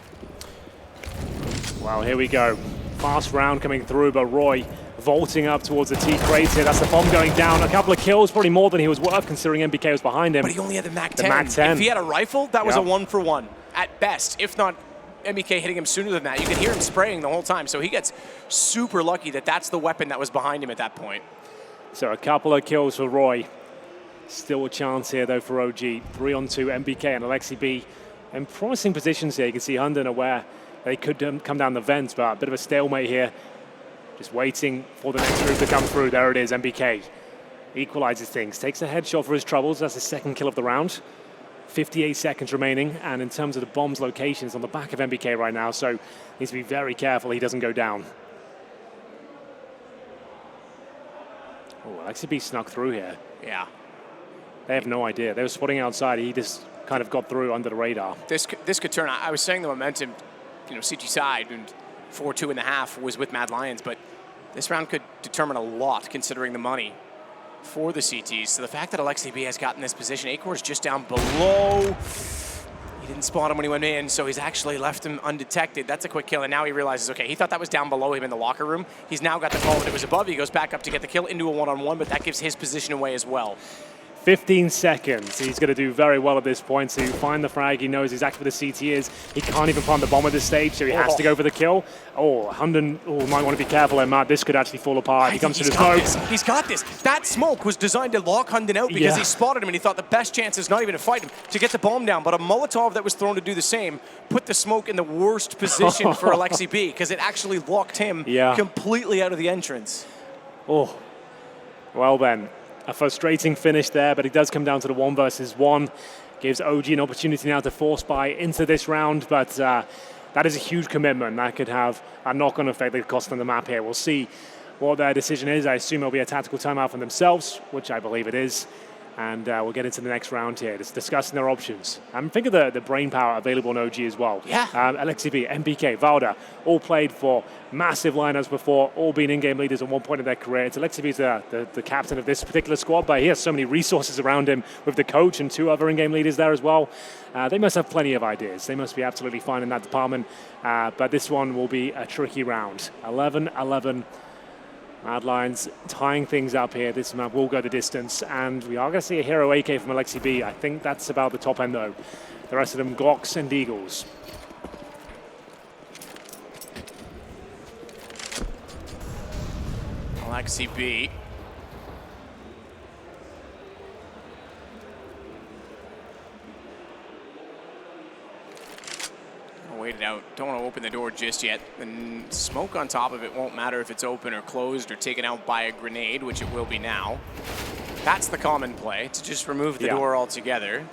Well, here we go. Fast round coming through, but Roy vaulting up towards the T crates here. That's the bomb going down. A couple of kills, probably more than he was worth, considering MBK was behind him.
But he only had the MAC 10.
The MAC 10.
If he had a rifle, that was a 1-for-1 at best. If not, MBK hitting him sooner than that. You could hear him spraying the whole time. So he gets super lucky that that's the weapon that was behind him at that point.
So a couple of kills for Roy. Still a chance here, though, for OG. 3-on-2, MBK and Alexi B in promising positions here. You can see Hunden aware they could come down the vents, but a bit of a stalemate here. Just waiting for the next group to come through. There it is, MBK. Equalizes things, takes a headshot for his troubles. That's his second kill of the round. 58 seconds remaining, and in terms of the bomb's locations on the back of MBK right now, so needs to be very careful he doesn't go down. Oh, Alexi B snuck through here.
Yeah.
They have no idea. They were spotting outside. He just kind of got through under the radar.
This could turn. I was saying the momentum, CG side, and 4-2.5 was with Mad Lions, but this round could determine a lot considering the money for the CTs. So the fact that Alexi B has gotten this position, Acor's just down below. He didn't spot him when he went in, so he's actually left him undetected. That's a quick kill, and now he realizes, okay, he thought that was down below him in the locker room. He's now got the call that it was above. He goes back up to get the kill into a one-on-one, but that gives his position away as well.
15 seconds. He's going to do very well at this point to find the frag. He knows exactly where the CT is. He can't even plant the bomb at this stage, so he has to go for the kill. Oh, Hunden might want to be careful there, Matt. This could actually fall apart. He comes to the smoke.
He's got this. That smoke was designed to lock Hunden out because he spotted him and he thought the best chance is not even to fight him, to get the bomb down. But a Molotov that was thrown to do the same put the smoke in the worst position for Alexi B, because it actually locked him completely out of the entrance.
Oh, well then. A frustrating finish there, but it does come down to the 1 versus 1. Gives OG an opportunity now to force buy into this round, but that is a huge commitment. That could have a knock-on effect that could cost them the map here. We'll see what their decision is. I assume it'll be a tactical timeout for themselves, which I believe it is. And we'll get into the next round here, just discussing their options. Think of the brain power available on OG as well.
Yeah.
Alexi B, MBK, Valda, all played for massive lineups before, all being in-game leaders at one point in their career. It's Alexi B's the captain of this particular squad, but he has so many resources around him with the coach and 2 other in-game leaders there as well. They must have plenty of ideas. They must be absolutely fine in that department. But this one will be a tricky round. 11-11. Mad Lions tying things up here. This map will go the distance, and we are going to see a hero AK from Alexi B. I think that's about the top end, though. The rest of them, Glocks and Eagles.
Alexi B. Wait it out. Don't want to open the door just yet. And smoke on top of it won't matter if it's open or closed or taken out by a grenade, which it will be now. That's the common play, to just remove the door altogether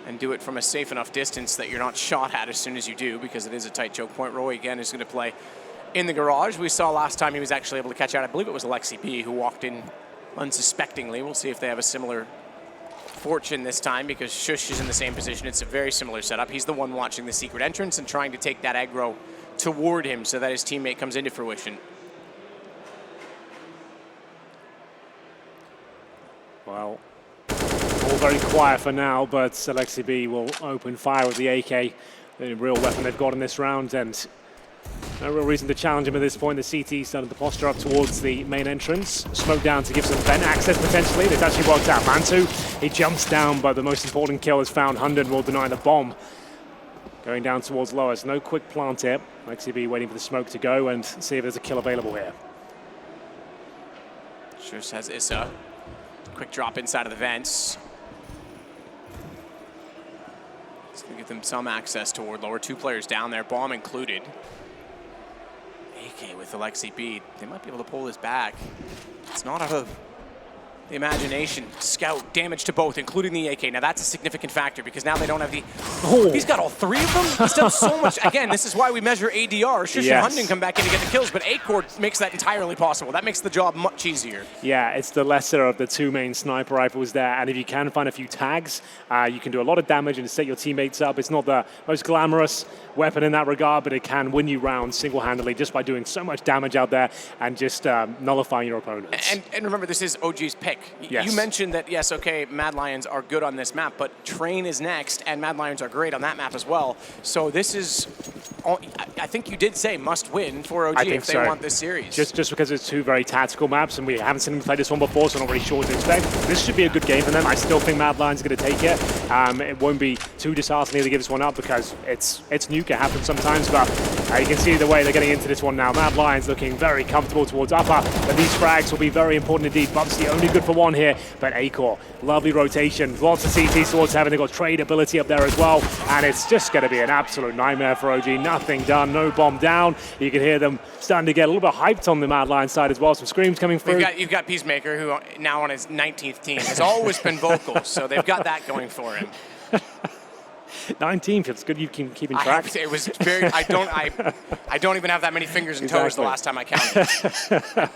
and do it from a safe enough distance that you're not shot at as soon as you do, because it is a tight choke point. Roy, again, is going to play in the garage. We saw last time he was actually able to catch out. I believe it was Alexi B who walked in unsuspectingly. We'll see if they have a similar fortune this time, because Shush is in the same position. It's a very similar setup. He's the one watching the secret entrance and trying to take that aggro toward him so that his teammate comes into fruition.
Well, all very quiet for now, but Alexi will open fire with the AK, the real weapon they've got in this round, and no real reason to challenge him at this point. The CT started to posture up towards the main entrance. Smoke down to give some vent access potentially. This actually worked out. Mantu, he jumps down, but the most important kill is found. Hunden will deny the bomb. Going down towards Lois. No quick plant here. Alexi waiting for the smoke to go and see if there's a kill available here.
Sure says Issa. Quick drop inside of the vents. It's going to give them some access toward lower. 2 players down there, bomb included. AK with Alexi B. They might be able to pull this back. It's not out of the imagination. Scout, damage to both, including the AK. Now that's a significant factor because now they don't have the... Oh, he's got all 3 of them? He's done so much. Again, this is why we measure ADR. Shush and Hunden come back in to get the kills, but A-Core makes that entirely possible. That makes the job much easier.
Yeah, it's the lesser of the 2 main sniper rifles there, and if you can find a few tags, you can do a lot of damage and set your teammates up. It's not the most glamorous weapon in that regard, but it can win you rounds single-handedly just by doing so much damage out there and just nullifying your opponents.
And remember, this is OG's pick.
Yes.
You mentioned that, yes, okay, Mad Lions are good on this map, but Train is next, and Mad Lions are great on that map as well. So this is, I think you did say must win for OG if they want this series.
Just because it's 2 very tactical maps, and we haven't seen them play this one before, so I'm not really sure what to expect. This should be a good game for them. I still think Mad Lions are going to take it. It won't be too disheartening to give this one up because it's Nuke. It happens sometimes, but you can see the way they're getting into this one now. Mad Lions looking very comfortable towards upper, but these frags will be very important indeed. Bubsy only good for 1 here, but A-Core, lovely rotation. Lots of CTs towards heaven. They've got trade ability up there as well, and it's just going to be an absolute nightmare for OG. Nothing done, no bomb down. You can hear them starting to get a little bit hyped on the Mad Lions side as well. Some screams coming through.
You've got Peacemaker, who now on his 19th team has always been vocal, so they've got that going for him.
19th. It's good you keep keeping track.
It was very. I don't even have that many fingers and toes the last time I counted.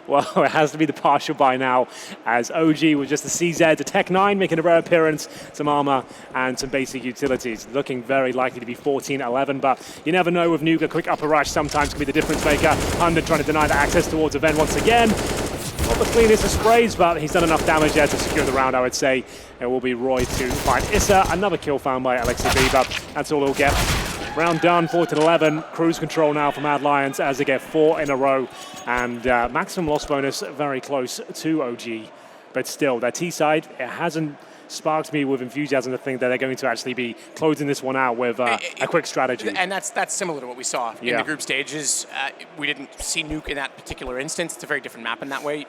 Well, it has to be the partial by now, as OG with just the CZ, the Tech 9 making a rare appearance, some armor and some basic utilities. Looking very likely to be 14-11, but you never know with Nuke. A quick upper rush sometimes can be the difference maker. Hunden trying to deny the access towards the vent once again. Not the cleanest of sprays, but he's done enough damage there to secure the round, I would say. It will be Roy to find Issa. Another kill found by Alexi B, but that's all he'll get. Round done, 14-11. Cruise control now for Mad Lions as they get 4 in a row. And maximum loss bonus very close to OG. But still, their T side, it hasn't sparked me with enthusiasm to think that they're going to actually be closing this one out with a quick strategy.
And that's similar to what we saw in the group stages. We didn't see Nuke in that particular instance. It's a very different map in that way.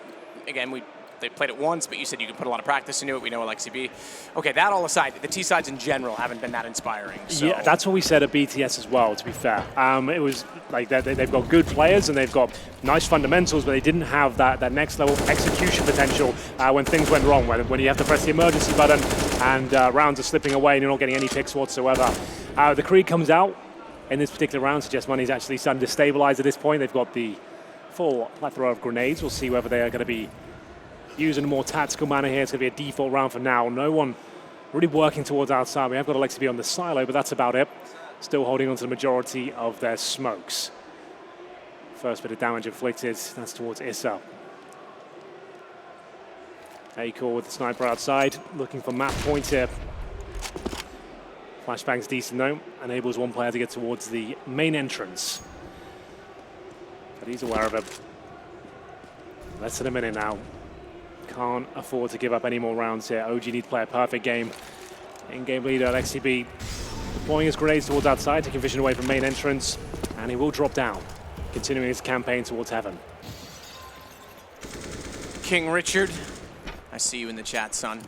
Again, they played it once, but you said you could put a lot of practice into it. We know Alexi B. Okay, that all aside, the T-sides in general haven't been that inspiring. So.
Yeah, that's what we said at BTS as well, to be fair. It was like they've got good players and they've got nice fundamentals, but they didn't have that next level execution potential when things went wrong, when you have to press the emergency button and rounds are slipping away and you're not getting any picks whatsoever. The Creed comes out in this particular round, suggests Money's actually starting to stabilize at this point. They've got the full plethora of grenades. We'll see whether they are going to be using a more tactical manner here. It's going to be a default round for now. No one really working towards outside. We have got Alexi B on the silo, but that's about it. Still holding on to the majority of their smokes. First bit of damage inflicted, that's towards Issa. A-Core with the sniper outside, looking for map points here. Flashbang's decent though, enables one player to get towards the main entrance. But he's aware of it. Less than a minute now. Can't afford to give up any more rounds here. OG need to play a perfect game. In-game leader Alexi B deploying his grenades towards outside, taking vision away from main entrance, and he will drop down, continuing his campaign towards heaven.
King Richard, I see you in the chat, son.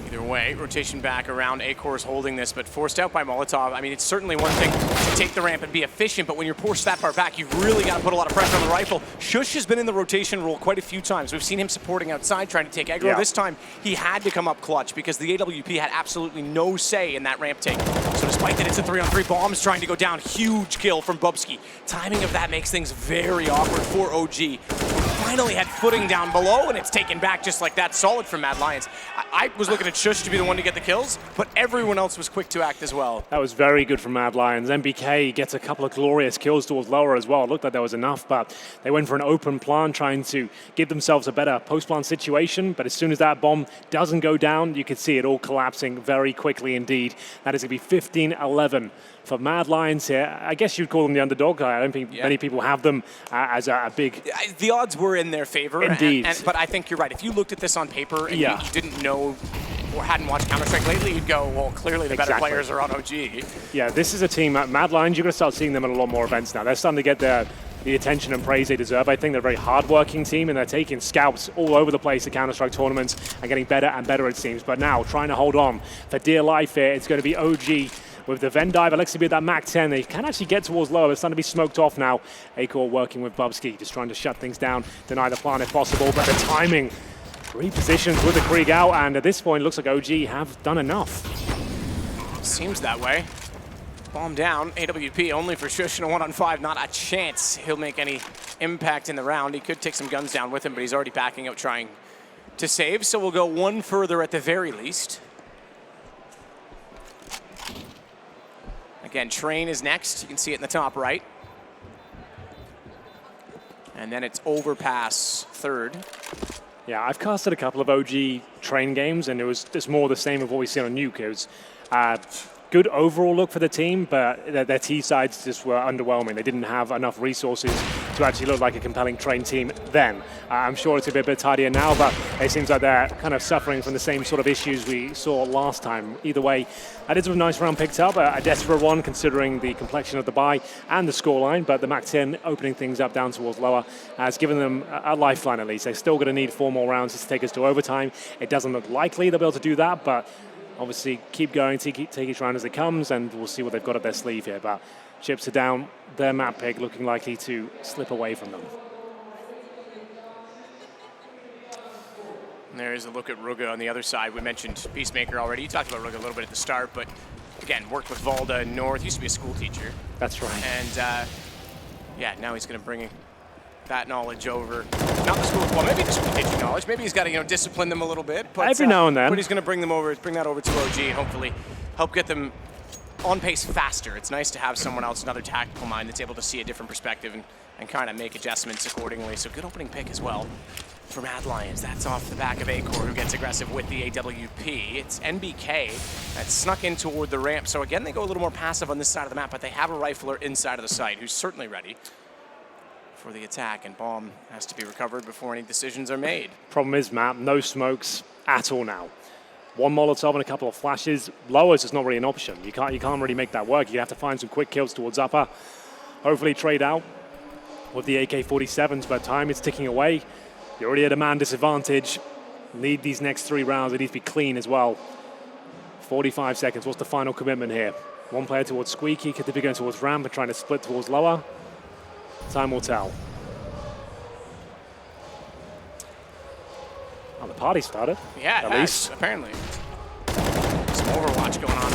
Either way, rotation back around. A-Core's holding this, but forced out by Molotov. I mean, it's certainly one thing to take the ramp and be efficient, but when you're forced that far back, you've really got to put a lot of pressure on the rifle. Shush has been in the rotation role quite a few times. We've seen him supporting outside, trying to take aggro. Yeah. This time, he had to come up clutch because the AWP had absolutely no say in that ramp take. So despite that, it's a 3-on-3. Bombs trying to go down. Huge kill from Bubsky. Timing of that makes things very awkward for OG. finally had footing down below, and it's taken back just like that. Solid from Mad Lions. I was looking at Shush to be the one to get the kills, but everyone else was quick to act as well.
That was very good from Mad Lions. MBK gets a couple of glorious kills towards lower as well. It looked like there was enough, but they went for an open plant, trying to give themselves a better post-plant situation. But as soon as that bomb doesn't go down, you can see it all collapsing very quickly indeed. That is going to be 15-11 for Mad Lions here. I guess you'd call them the underdog. I don't think many people have them as a big...
The odds were in their favor.
Indeed.
But I think you're right. If you looked at this on paper and you didn't know or hadn't watched Counter-Strike lately, you'd go, well, clearly the better players are on OG.
Yeah, this is a team, Mad Lions, you're going to start seeing them at a lot more events now. They're starting to get the attention and praise they deserve. I think they're a very hard-working team, and they're taking scouts all over the place at Counter-Strike tournaments and getting better and better, it seems. But now, trying to hold on for dear life here, it's going to be OG with the Venn dive. Alexi be at that Mach 10. They can actually get towards lower. It's starting to be smoked off now. Acor working with Bubsky, just trying to shut things down, deny the plant if possible. But the timing, repositions with the Krieg out, and at this point, it looks like OG have done enough.
Seems that way. Bomb down, AWP only for Shush in a 1-on-5. Not a chance he'll make any impact in the round. He could take some guns down with him, but he's already backing out trying to save. So we'll go one further at the very least. Again, Train is next. You can see it in the top right. And then it's Overpass third.
Yeah, I've casted a couple of OG Train games, and it was just more the same of what we see on Nuke. It was good overall look for the team, but their T-sides just were underwhelming. They didn't have enough resources to actually look like a compelling Train team then. I'm sure it's going to be a bit tidier now, but it seems like they're kind of suffering from the same sort of issues we saw last time. Either way, that is a nice round picked up, a desperate one considering the complexion of the bye and the scoreline, but the Mach 10 opening things up down towards lower has given them a lifeline at least. They're still going to need 4 more rounds to take us to overtime. It doesn't look likely they'll be able to do that, but obviously keep going, take each round as it comes, and we'll see what they've got at their sleeve here. But chips are down, their map pick looking likely to slip away from them.
And there is a look at Ruga on the other side. We mentioned Peacemaker already. You talked about Ruga a little bit at the start, but again, worked with Valda in North, used to be a school teacher.
That's right.
And yeah, now he's going to bring that knowledge over. Not the school, well, maybe the school teaching knowledge. Maybe he's got to, discipline them a little bit. But,
every now and then.
But he's going to bring that over to OG and hopefully help get them on pace faster. It's nice to have someone else, another tactical mind that's able to see a different perspective and kind of make adjustments accordingly. So good opening pick as well for Mad Lions. That's off the back of Acor, who gets aggressive with the AWP. It's NBK that snuck in toward the ramp. So again, they go a little more passive on this side of the map, but they have a rifler inside of the site who's certainly ready for the attack, and bomb has to be recovered before any decisions are made.
Problem is, Matt, no smokes at all now. One Molotov and a couple of flashes. Lowers is not really an option. You can't really make that work. You have to find some quick kills towards upper. Hopefully trade out with the AK-47s, but time is ticking away. You're already at a man disadvantage. Need these next 3 rounds. They need to be clean as well. 45 seconds. What's the final commitment here? One player towards Squeaky. Could they be going towards ramp and trying to split towards lower? Time will tell. Oh, the party started.
Yeah,
at least.
Apparently. Some Overwatch going on.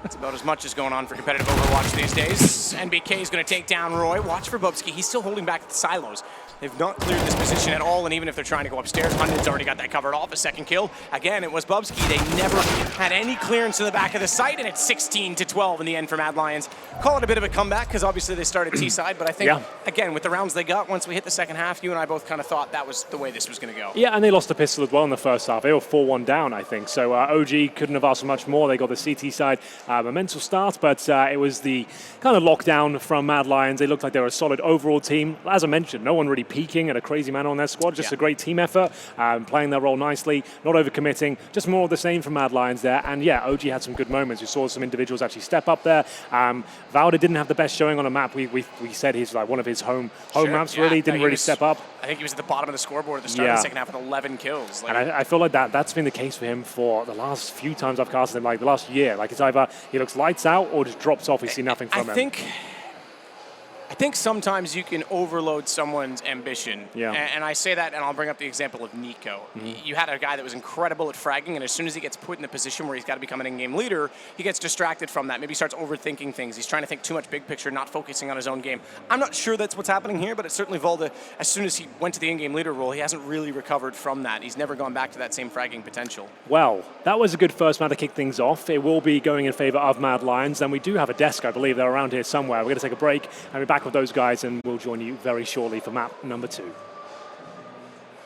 It's about as much as going on for competitive Overwatch these days. NBK is going to take down Roy. Watch for Bubsky. He's still holding back at the silos. They've not cleared this position at all, and even if they're trying to go upstairs, Hundred's already got that covered off. A second kill. Again, it was Bubsky. They never had any clearance in the back of the site, and it's 16-12 in the end for Mad Lions. Call it a bit of a comeback, because obviously they started T-side, but I think, again, with the rounds they got, once we hit the second half, you and I both kind of thought that was the way this was going to go.
Yeah, and they lost the pistol as well in the first half. They were 4-1 down, I think. So OG couldn't have asked for much more. They got the CT side a mental start, but it was the kind of lockdown from Mad Lions. They looked like they were a solid overall team. As I mentioned, no one really peaking at a crazy man on their squad. Just a great team effort, playing their role nicely, not overcommitting. Just more of the same from Mad Lions there. And yeah, OG had some good moments. We saw some individuals actually step up there. Valda didn't have the best showing on a map. We said he's like one of his home maps, really. Didn't really step up.
I think he was at the bottom of the scoreboard at the start of the second half with 11 kills.
And I feel like that's been the case for him for the last few times I've casted him, like the last year. Like it's either he looks lights out or just drops off. We see nothing from him.
I think sometimes you can overload someone's ambition.
Yeah.
And I say that, and I'll bring up the example of Nico. You had a guy that was incredible at fragging, and as soon as he gets put in a position where he's got to become an in-game leader, he gets distracted from that. Maybe he starts overthinking things. He's trying to think too much big picture, not focusing on his own game. I'm not sure that's what's happening here, but it's certainly Volda, as soon as he went to the in-game leader role, he hasn't really recovered from that. He's never gone back to that same fragging potential.
Well, that was a good first map to kick things off. It will be going in favor of Mad Lions. Then we do have a desk, I believe. They're around here somewhere. We're going to take a break and be back with those guys, and we'll join you very shortly for map number 2.